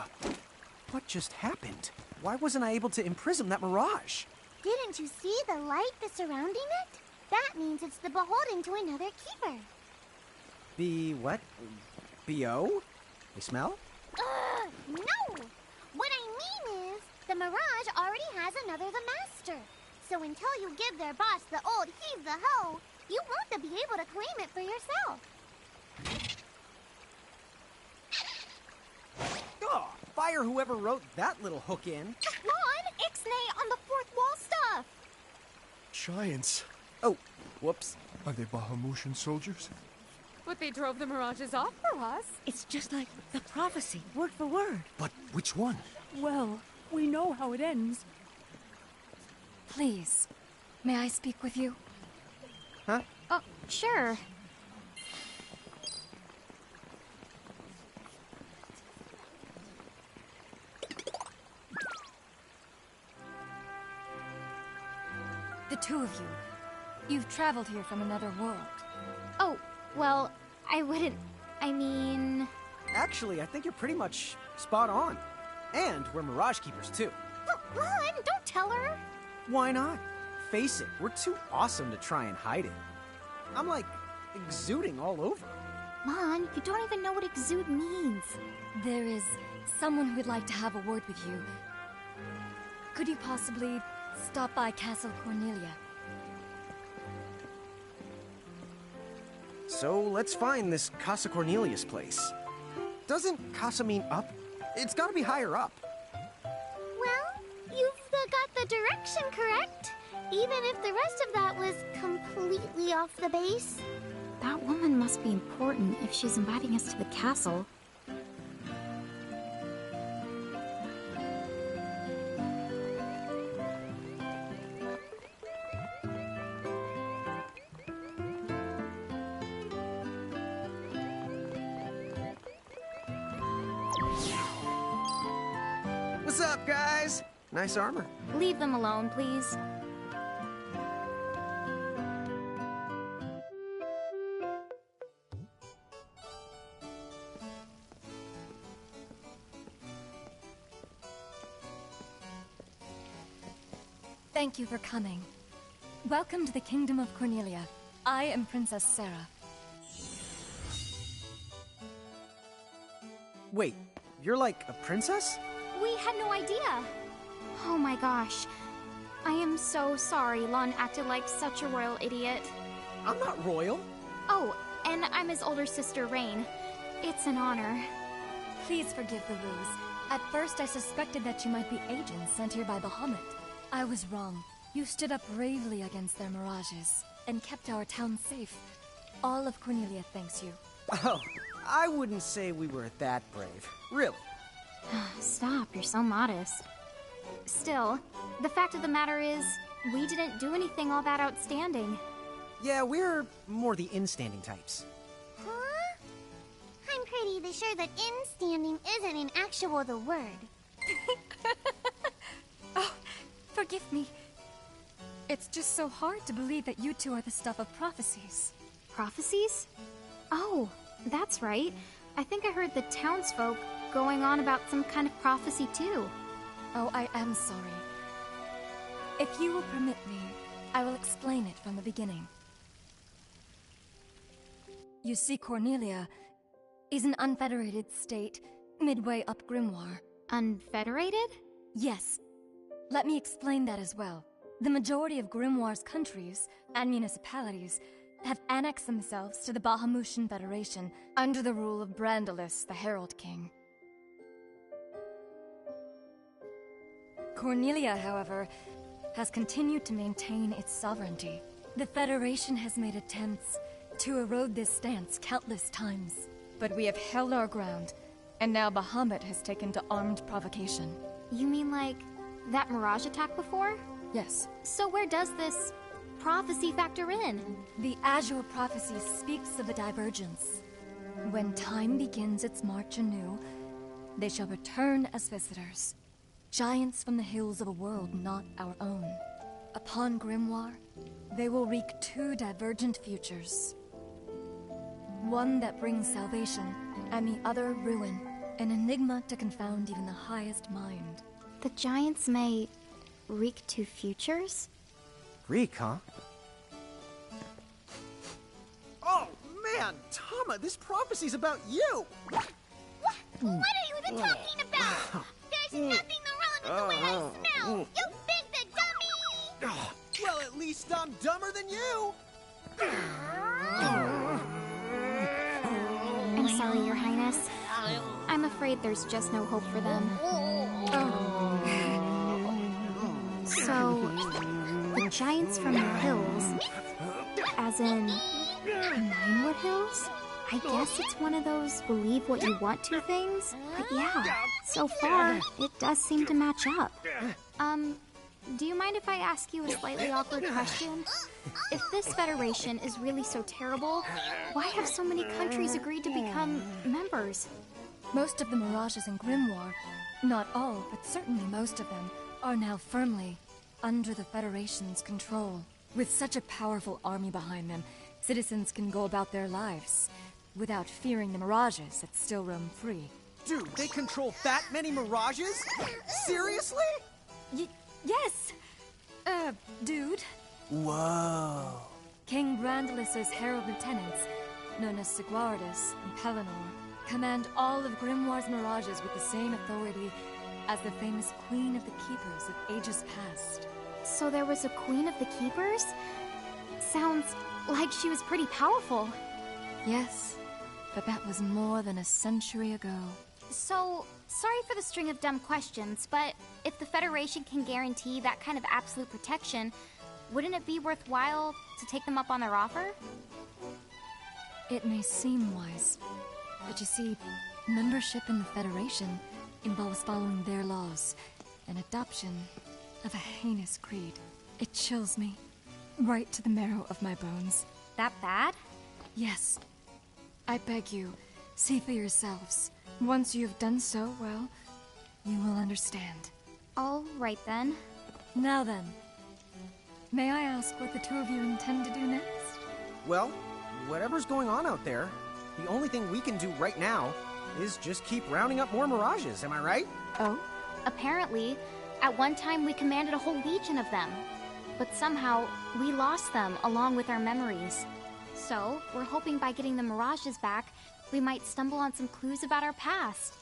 What just happened? Why wasn't I able to imprison that mirage? Didn't you see the light that's surrounding it? That means it's the beholden to another keeper. The what? B.O.? They smell? No! What I mean is, The Mirage already has another the Master. So until you give their boss the old heave the ho, you won't be able to claim it for yourself. Oh, fire whoever wrote that little hook in. Lon, Ixnay on the fourth wall stuff. Giants. Oh, whoops. Are they Bahamutian soldiers? But they drove the Mirages off for us. It's just like the prophecy, word for word. But which one? Well, we know how it ends. Please, may I speak with you? Huh? Oh, sure. The two of you, you've traveled here from another world. Oh, well, I wouldn't... I mean... Actually, I think you're pretty much spot on. And we're Mirage Keepers, too. Lon, don't tell her! Why not? Face it, we're too awesome to try and hide it. I'm like, exuding all over. Lon, you don't even know what exude means. There is someone who would like to have a word with you. Could you possibly stop by Castle Cornelia? So let's find this Casa Cornelius place. Doesn't Casa mean up? It's gotta be higher up. Well, you've got the direction correct, even if the rest of that was completely off the base. That woman must be important if she's inviting us to the castle. What's up, guys? Nice armor. Leave them alone, please. Thank you for coming. Welcome to the Kingdom of Cornelia. I am Princess Sarah. Wait, you're like a princess? We had no idea. Oh my gosh. I am so sorry Lon acted like such a royal idiot. I'm not royal. Oh, and I'm his older sister, Rain. It's an honor. Please forgive the ruse. At first I suspected that you might be agents sent here by Bahamut. I was wrong. You stood up bravely against their mirages and kept our town safe. All of Cornelia thanks you. Oh, I wouldn't say we were that brave. Really. Stop, you're so modest. Still, the fact of the matter is, we didn't do anything all that outstanding. Yeah, we're more the in-standing types. Huh? I'm pretty sure that in-standing isn't in actual the word. Oh, forgive me. It's just so hard to believe that you two are the stuff of prophecies. Prophecies? Oh, that's right. I think I heard the townsfolk going on about some kind of prophecy too. Oh, I am sorry. If you will permit me, I will explain it from the beginning. You see, Cornelia is an unfederated state midway up Grimoire. Unfederated? Yes. Let me explain that as well. The majority of Grimoire's countries and municipalities have annexed themselves to the Bahamutian Federation under the rule of Brandalis, the Herald King. Cornelia, however, has continued to maintain its sovereignty. The Federation has made attempts to erode this stance countless times, but we have held our ground, and now Bahamut has taken to armed provocation. You mean like that Mirage attack before? Yes. So where does this prophecy factor in? The Azure Prophecy speaks of the divergence. When time begins its march anew, they shall return as visitors. Giants from the hills of a world not our own. Upon Grimoire, they will wreak two divergent futures. One that brings salvation, and the other ruin. An enigma to confound even the highest mind. The giants may wreak two futures? Greek, huh? Oh, man! Tama, this prophecy's about you! What are you even talking about? There's nothing wrong with the way I dumber than you! I'm sorry, Your Highness. I'm afraid there's just no hope for them. So, the giants from the hills, as in Ninewood Hills? I guess it's one of those believe what you want to things. But yeah, so far, it does seem to match up. Do you mind if I ask you a slightly awkward question? If this Federation is really so terrible, why have so many countries agreed to become members? Most of the Mirages in Grimoire, not all, but certainly most of them, are now firmly under the Federation's control. With such a powerful army behind them, citizens can go about their lives without fearing the Mirages that still roam free. Dude, they control that many Mirages? Seriously? Yes! Dude. Whoa. King Brandelis's herald lieutenants, known as Sigwardus and Pelennor, command all of Grimoire's Mirages with the same authority as the famous Queen of the Keepers of ages past. So there was a Queen of the Keepers? Sounds like she was pretty powerful. Yes, but that was more than a century ago. So, sorry for the string of dumb questions, but if the Federation can guarantee that kind of absolute protection, wouldn't it be worthwhile to take them up on their offer? It may seem wise, but you see, membership in the Federation involves following their laws, and adoption of a heinous creed. It chills me, right to the marrow of my bones. That bad? Yes. I beg you, see for yourselves. Once you have done so, well, you will understand. All right then. Now then, may I ask what the two of you intend to do next? Well, whatever's going on out there, the only thing we can do right now is just keep rounding up more Mirages, am I right? Oh? Apparently, at one time we commanded a whole legion of them. But somehow, we lost them along with our memories. So, we're hoping by getting the Mirages back, we might stumble on some clues about our past.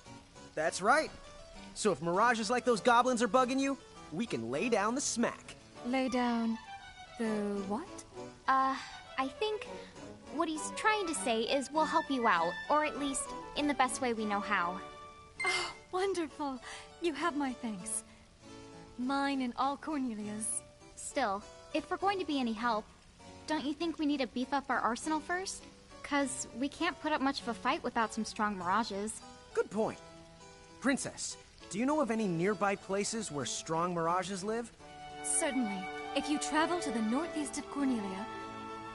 That's right. So if Mirages like those goblins are bugging you, we can lay down the smack. Lay down the what? I think what he's trying to say is we'll help you out, or at least in the best way we know how. Oh, wonderful. You have my thanks. Mine and all Cornelia's. Still, if we're going to be any help, don't you think we need to beef up our arsenal first? 'Cause we can't put up much of a fight without some strong Mirages. Good point. Princess, do you know of any nearby places where strong Mirages live? Certainly. If you travel to the northeast of Cornelia,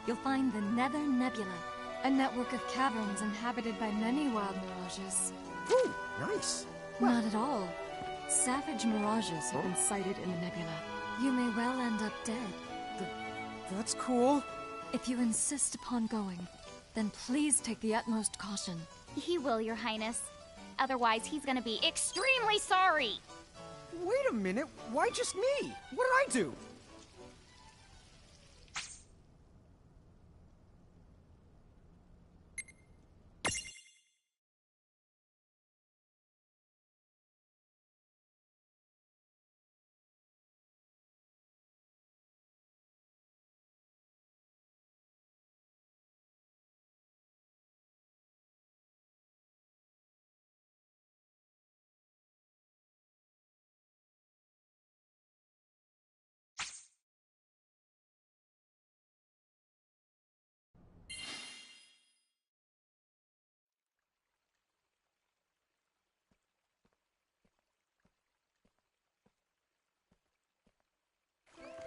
you'll find the Nether Nebula, a network of caverns inhabited by many wild Mirages. Ooh, nice. Not at all. Savage Mirages have been sighted in the nebula. You may well end up dead. That's cool. If you insist upon going, then please take the utmost caution. He will, Your Highness. Otherwise, he's gonna be extremely sorry! Wait a minute, why just me? What did I do?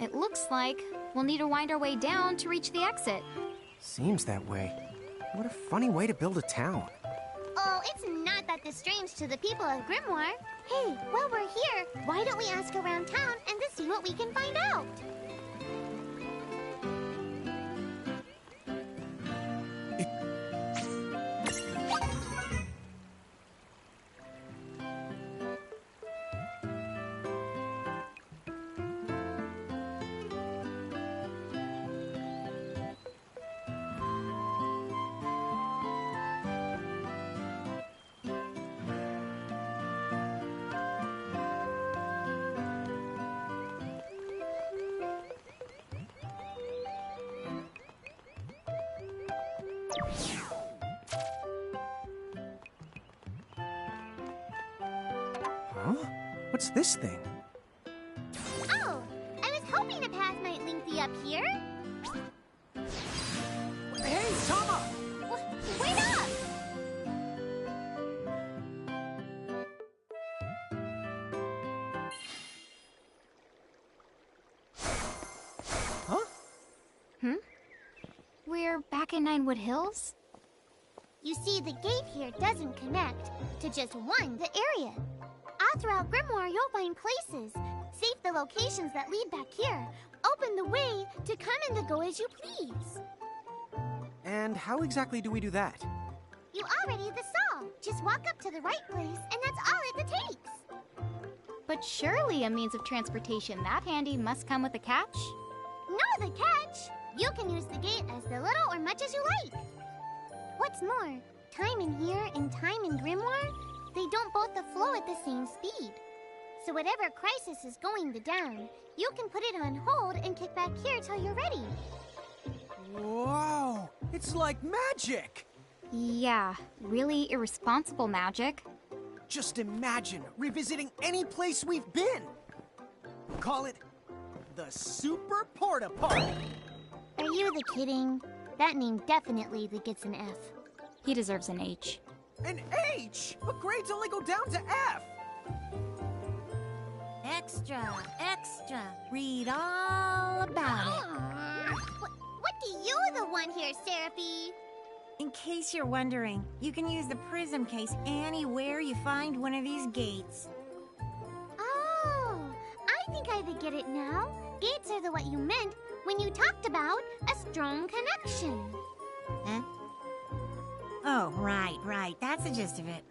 It looks like we'll need to wind our way down to reach the exit. Seems that way. What a funny way to build a town. Oh, it's not that strange to the people of Grimoire. Hey, while we're here, why don't we ask around town and to see what we can find out? Huh? What's this thing? Oh, I was hoping a path might link thee up here. Hey, Tama! Wait up! We're back in Ninewood Hills? You see, the gate here doesn't connect to just the area. All throughout Grimoire, you'll find places. Save the locations that lead back here. Open the way to come and to go as you please. And how exactly do we do that? You already saw. Just walk up to the right place, and that's all it takes. But surely a means of transportation that handy must come with a catch? No, the catch! You can use the gate as little or much as you like. What's more, time in here and time in Grimoire, they don't both flow at the same speed. So whatever crisis is going down, you can put it on hold and kick back here till you're ready. Whoa! It's like magic! Yeah, really irresponsible magic. Just imagine revisiting any place we've been. Call it the Super Porta Party. Are you kidding? That name definitely gets an F. He deserves an H. An H? But grades only go down to F. Extra, extra. Read all about it. What do you want here, Seraphie? In case you're wondering, you can use the prism case anywhere you find one of these gates. Oh, I think I get it now. Gates are what you meant when you talked about a strong connection. Huh? Oh, right. That's the gist of it.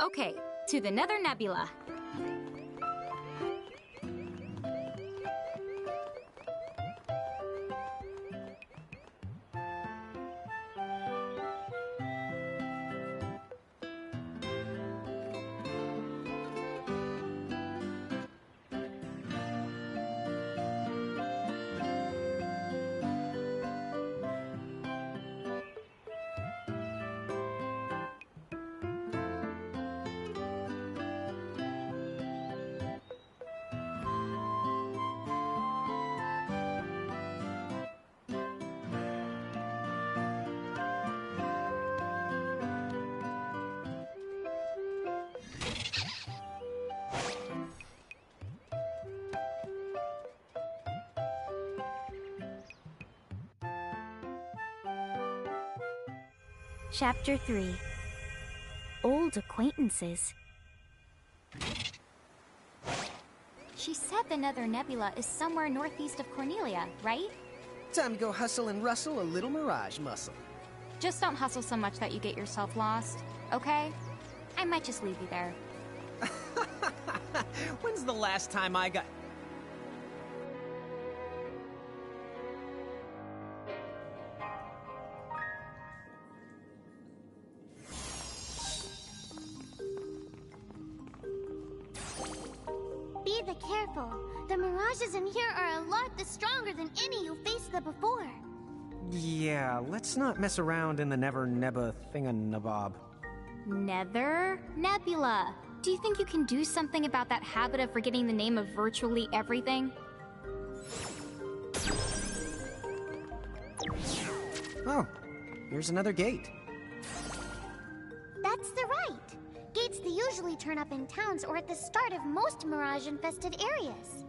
Okay, to the Nether Nebula. Chapter 3. Old Acquaintances. She said the Nether Nebula is somewhere northeast of Cornelia, right? Time to go hustle and rustle a little mirage muscle. Just don't hustle so much that you get yourself lost, okay? I might just leave you there. When's the last time I got... Be careful. The mirages in here are a lot stronger than any you faced before. Yeah, let's not mess around in the Never Nebba thinganabob. Nether Nebula. Do you think you can do something about that habit of forgetting the name of virtually everything? Oh, here's another gate. That's right. Gates they usually turn up in towns or at the start of most Mirage-infested areas.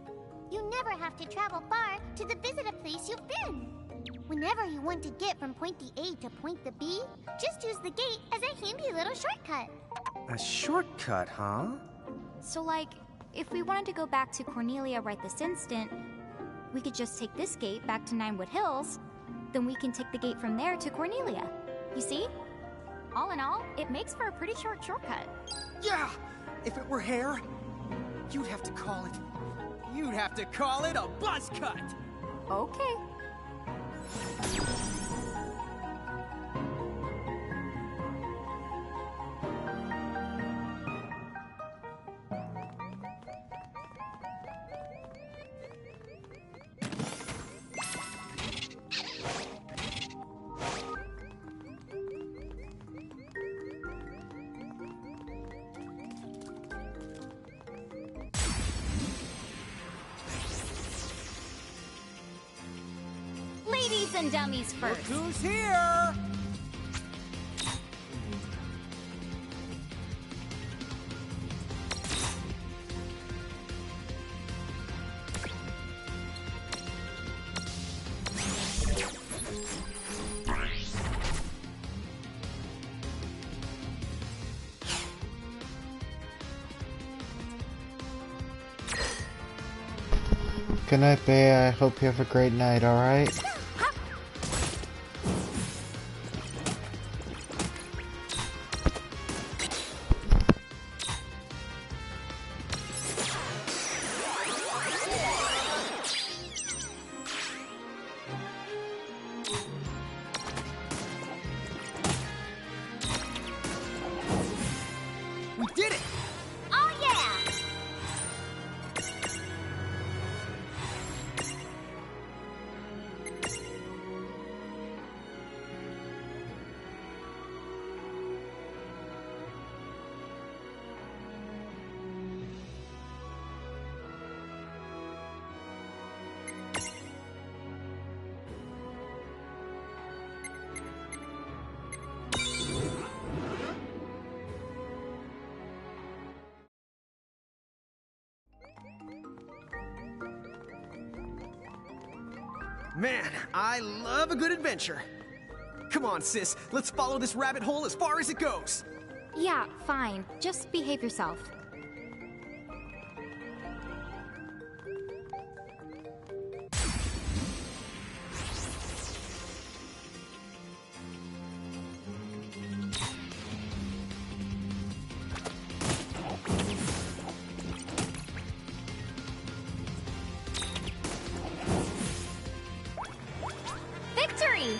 You never have to travel far to visit a place you've been. Whenever you want to get from point the A to point the B, just use the gate as a handy little shortcut. A shortcut, huh? So, like, if we wanted to go back to Cornelia right this instant, we could just take this gate back to Ninewood Hills, then we can take the gate from there to Cornelia. You see? All in all, it makes for a pretty short shortcut. Yeah! If it were hair, you'd have to call it... You'd have to call it a buzz cut! Okay. Ladies and dummies first. Look who's here! Good night, Bea. I hope you have a great night, alright? We did it! Oh yeah! Man, I love a good adventure. Come on, sis. Let's follow this rabbit hole as far as it goes. Yeah, fine. Just behave yourself. Victory!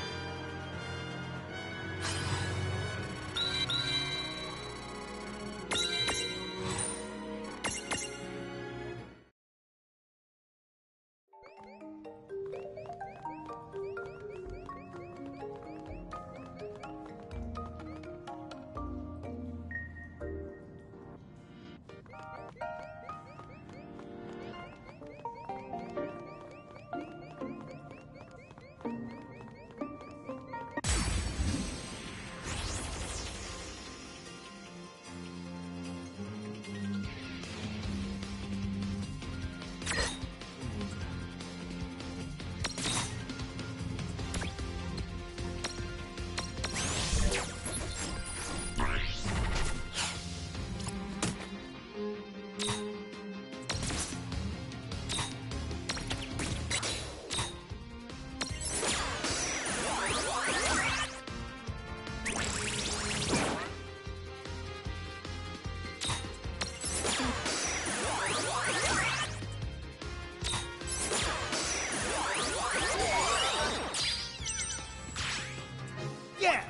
Yeah!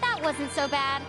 That wasn't so bad.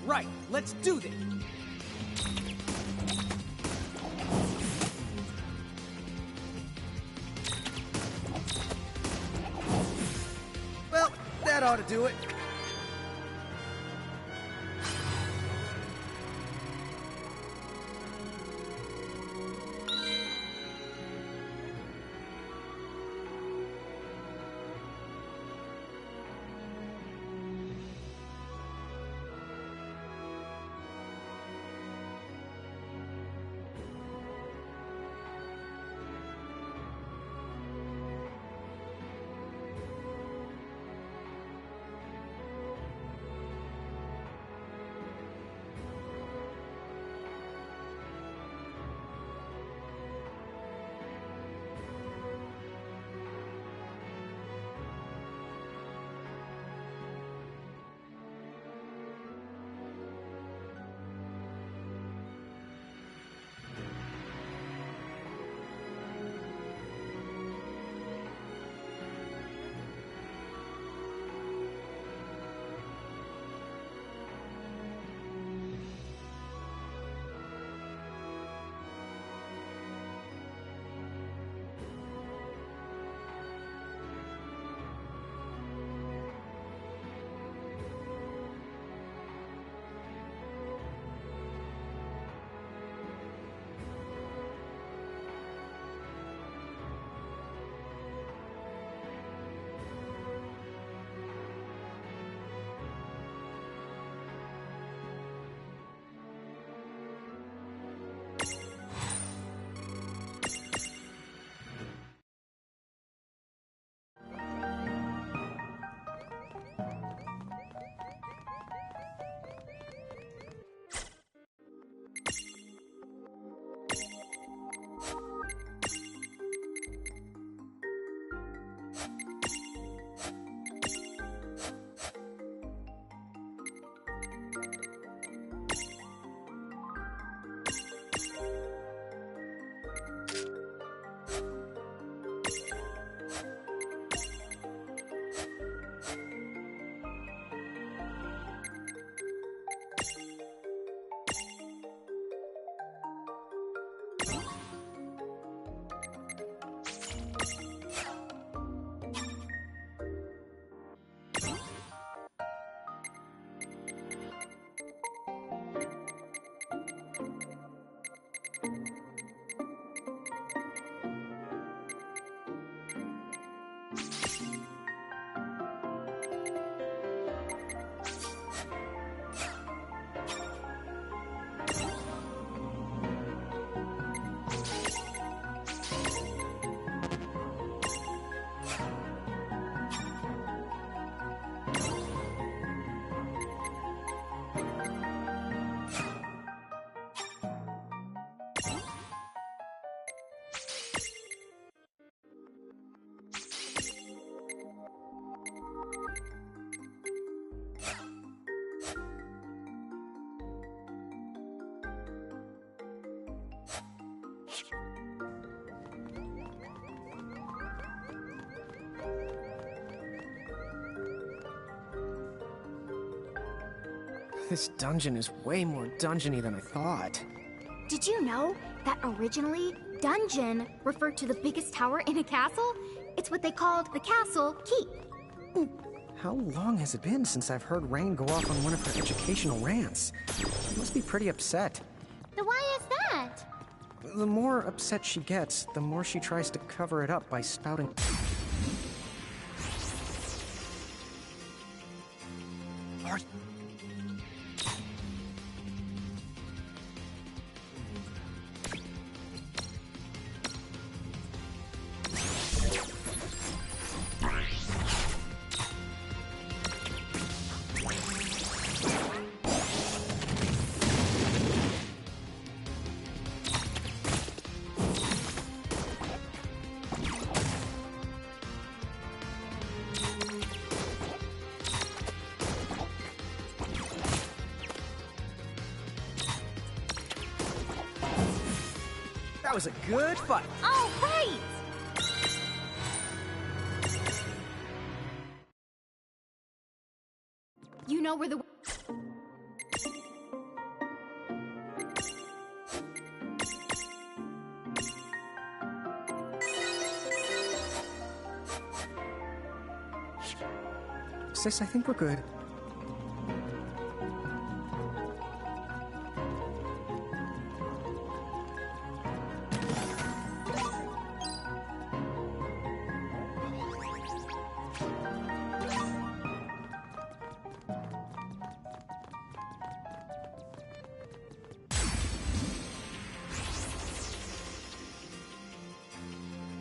Right, let's do this! Well, that ought to do it. This dungeon is way more dungeony than I thought. Did you know that originally, dungeon referred to the biggest tower in a castle? It's what they called the castle keep. How long has it been since I've heard Rain go off on one of her educational rants? She must be pretty upset. Then why is that? The more upset she gets, the more she tries to cover it up by spouting... That was a good fight. Oh, right! You know where the... Sis, I think we're good.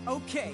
Okay.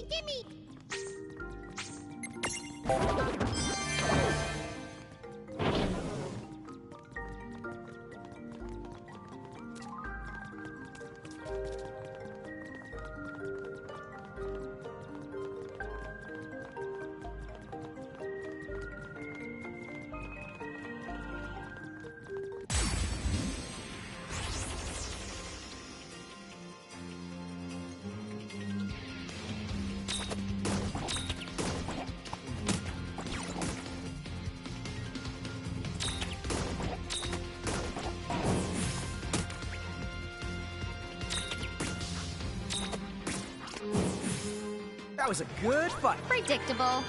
Gimme! That was a good fight. Predictable.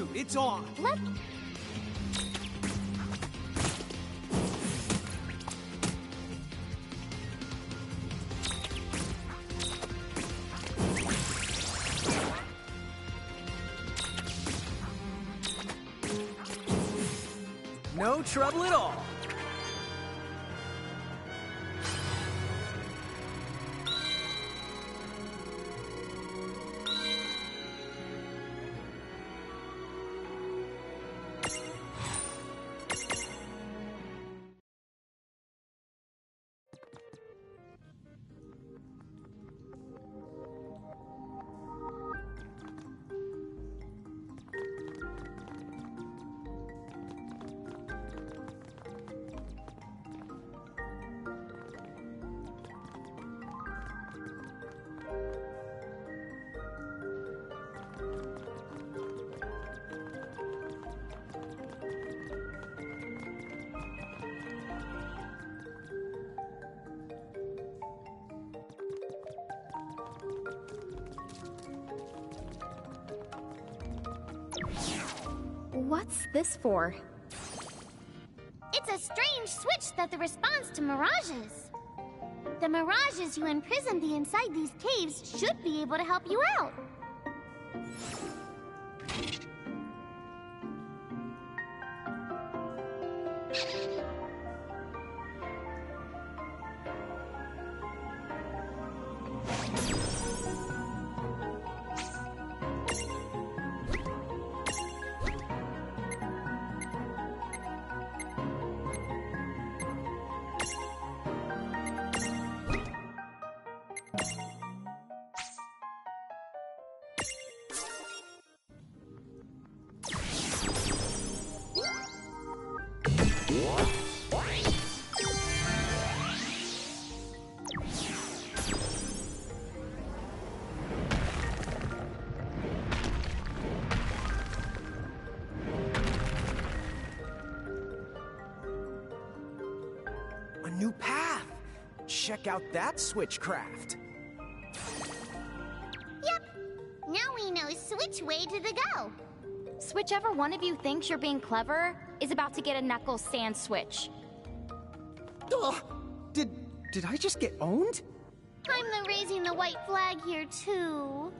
Dude, it's on. No trouble at all. What's this for? It's a strange switch that responds to mirages. The mirages you imprisoned inside these caves should be able to help you out. A new path. Check out that switchcraft. Yep. Now we know which way to go. Whichever one of you thinks you're being clever is about to get a Knuckles sand switch. Ugh. Did I just get owned? I'm the raising the white flag here too.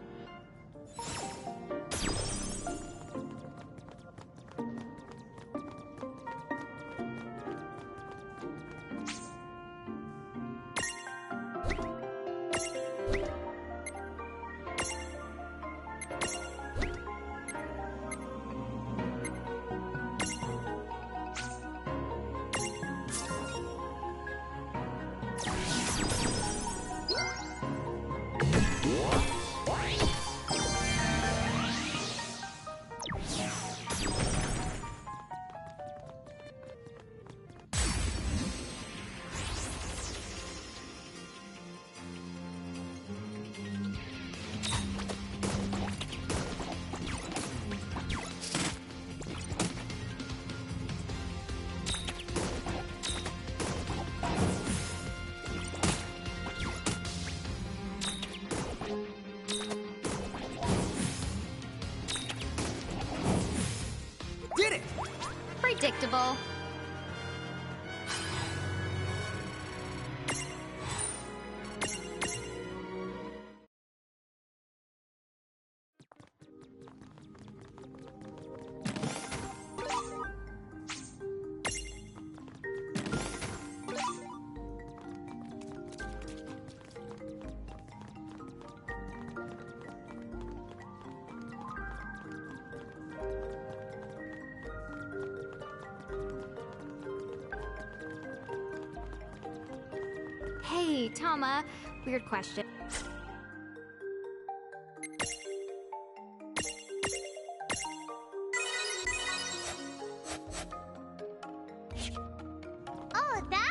Predictable. Hey, Tama. Weird question. Oh, that?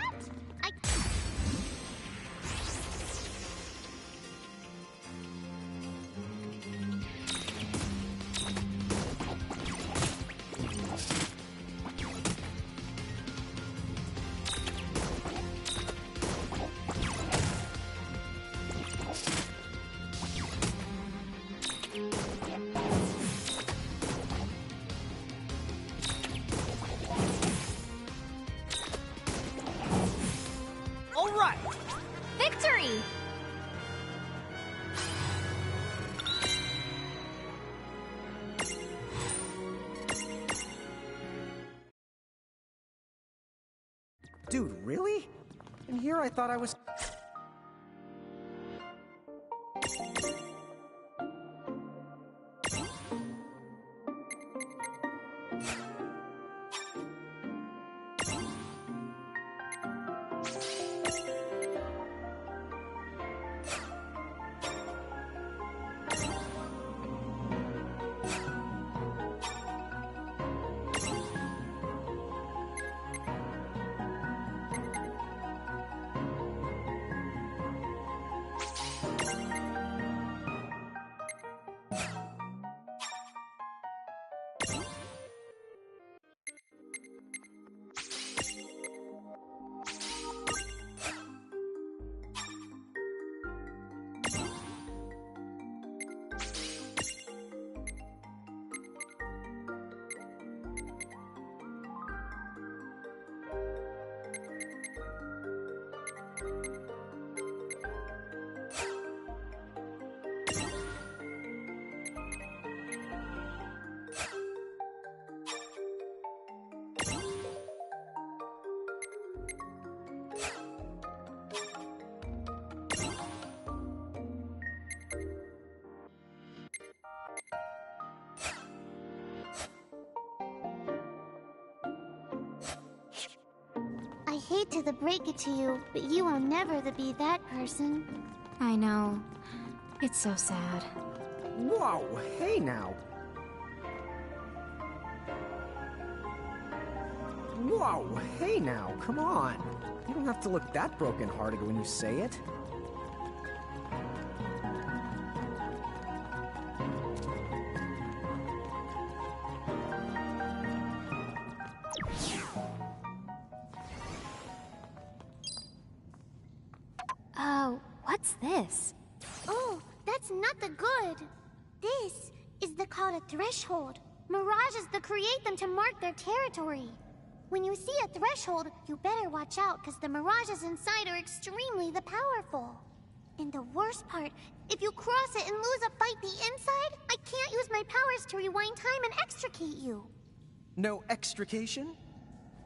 hurry! Dude, really? In here I thought I was... I hate to break it to you, but you will never be that person. I know. It's so sad. Whoa, hey now! Whoa, hey now, come on! You don't have to look that broken-hearted when you say it. What's this? Oh, that's not the good. This is called a threshold. Mirages create them to mark their territory. When you see a threshold, you better watch out because the mirages inside are extremely powerful. And the worst part, if you cross it and lose a fight the inside, I can't use my powers to rewind time and extricate you. No extrication?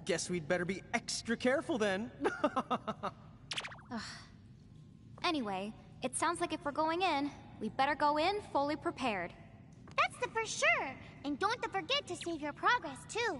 Guess we'd better be extra careful then. Anyway, it sounds like if we're going in, we better go in fully prepared. That's for sure. And don't forget to save your progress, too.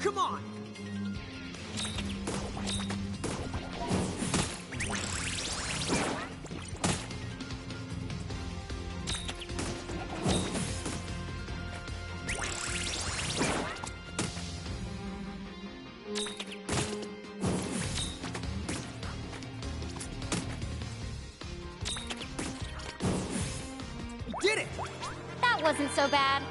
Come on! Did it! That wasn't so bad.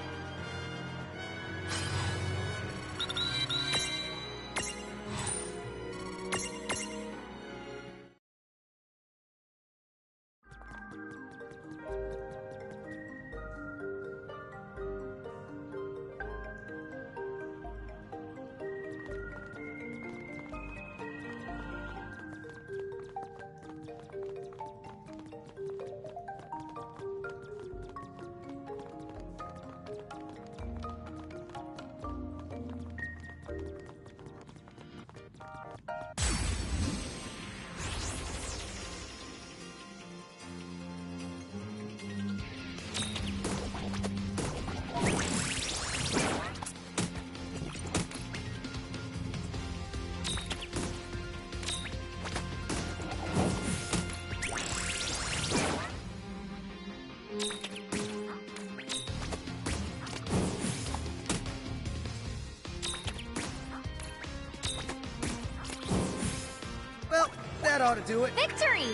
Well, that ought to do it. Victory!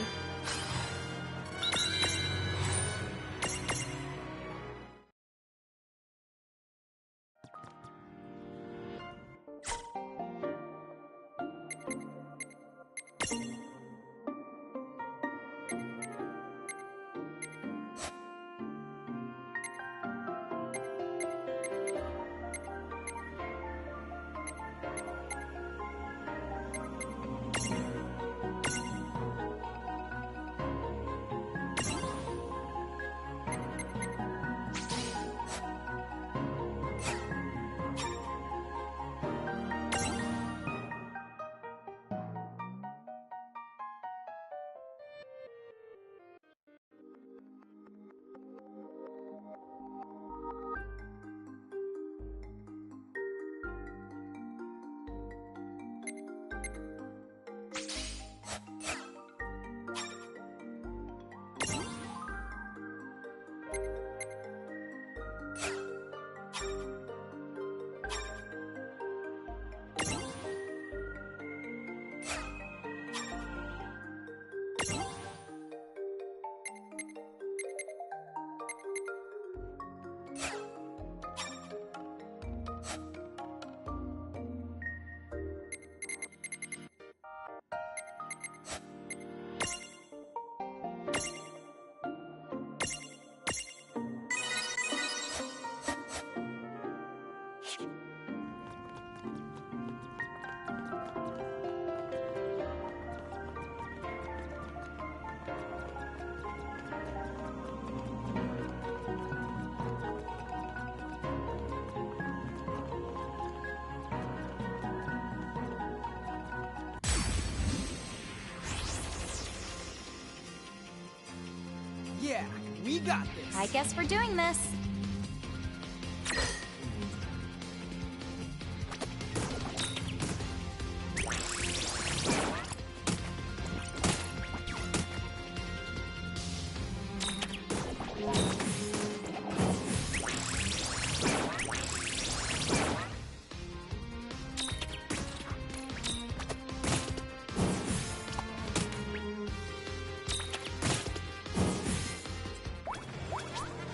Yeah, we got this. I guess we're doing this.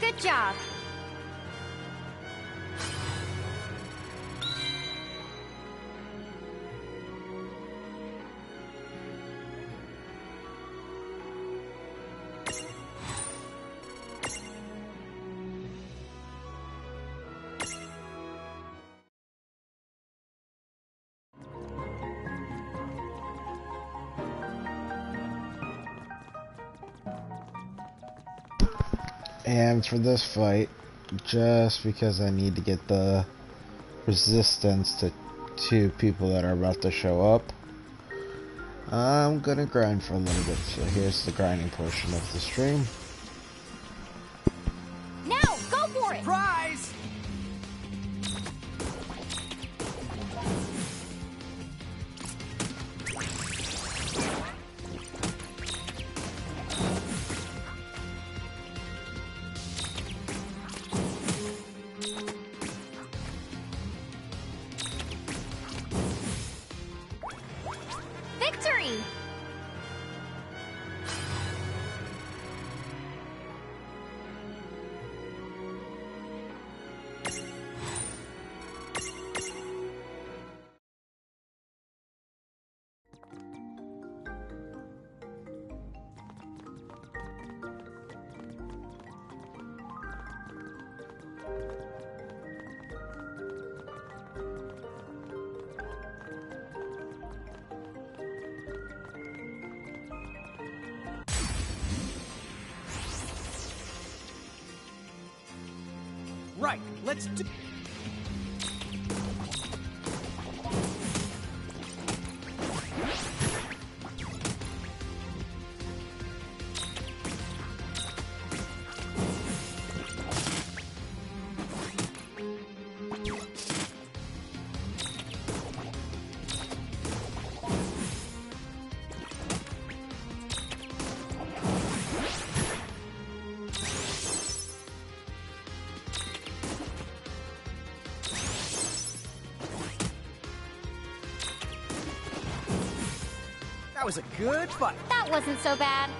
Good job. And for this fight, just because I need to get the resistance to two people that are about to show up, I'm gonna grind for a little bit. So here's the grinding portion of the stream. Now, go for it! Surprise! Right, let's do... That was a good fight. That wasn't so bad.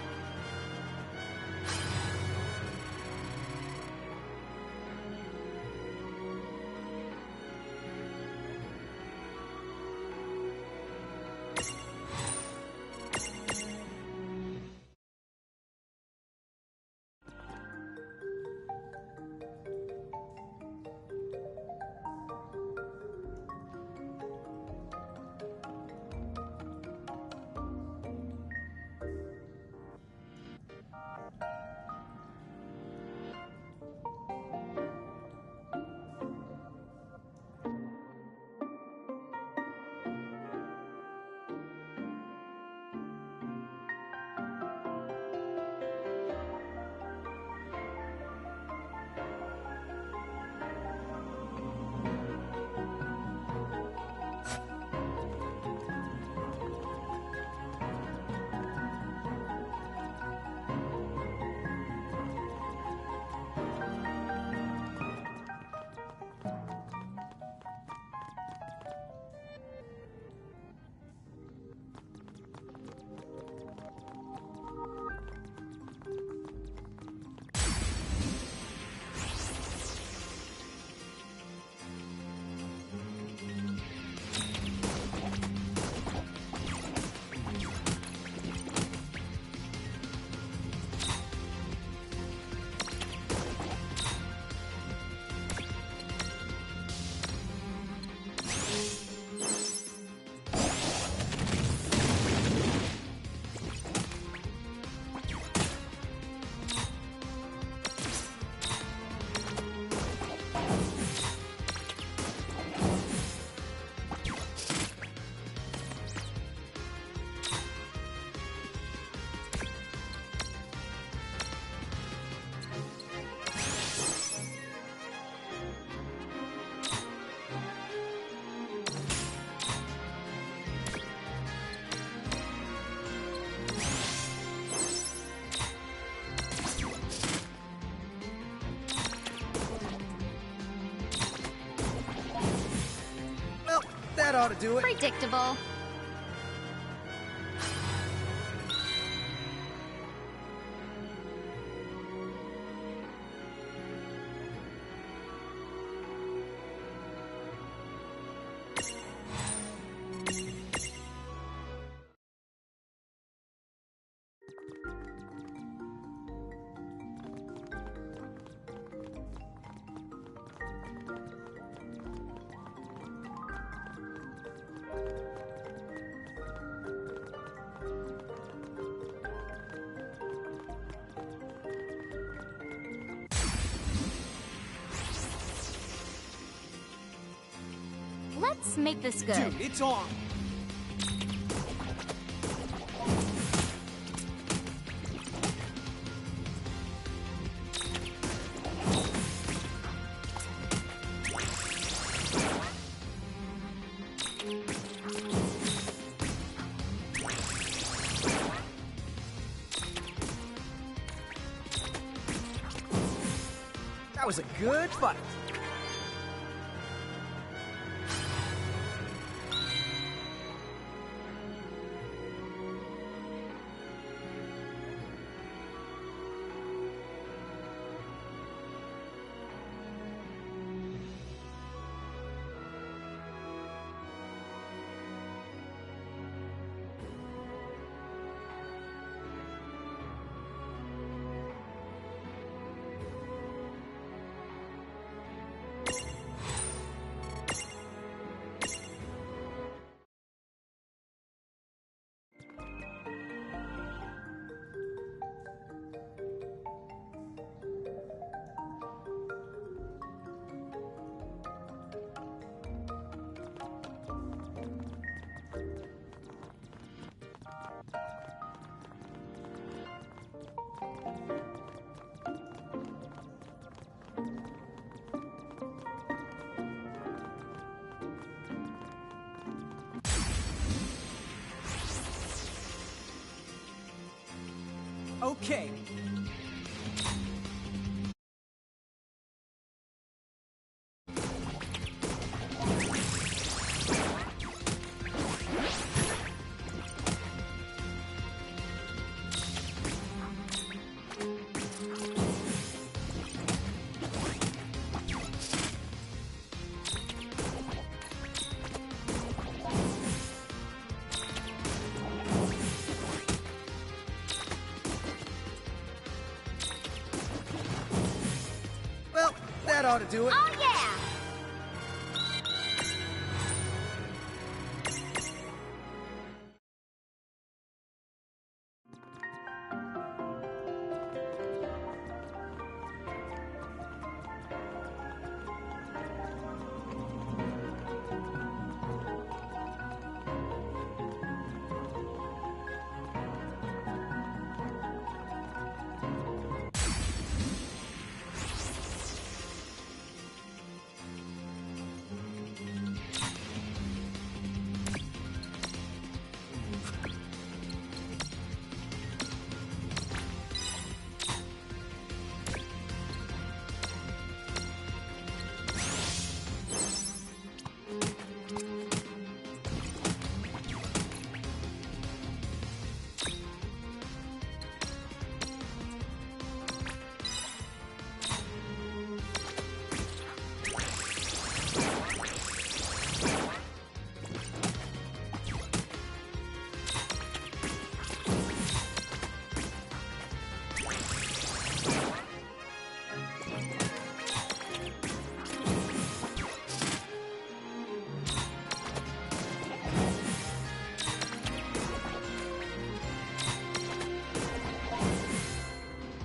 That ought to do it. Predictable. Let's make this good. Dude, it's on. That was a good fight. Okay. Well, that ought to do it. Oh, yeah!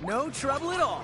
No trouble at all.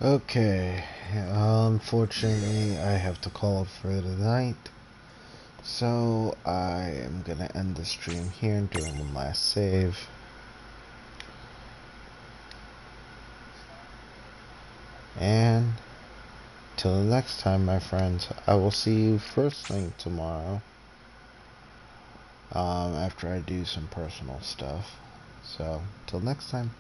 Okay, unfortunately I have to call it for the night, so I am gonna end the stream here and do one last save. And till the next time, my friends, I will see you first thing tomorrow, after I do some personal stuff. So till next time.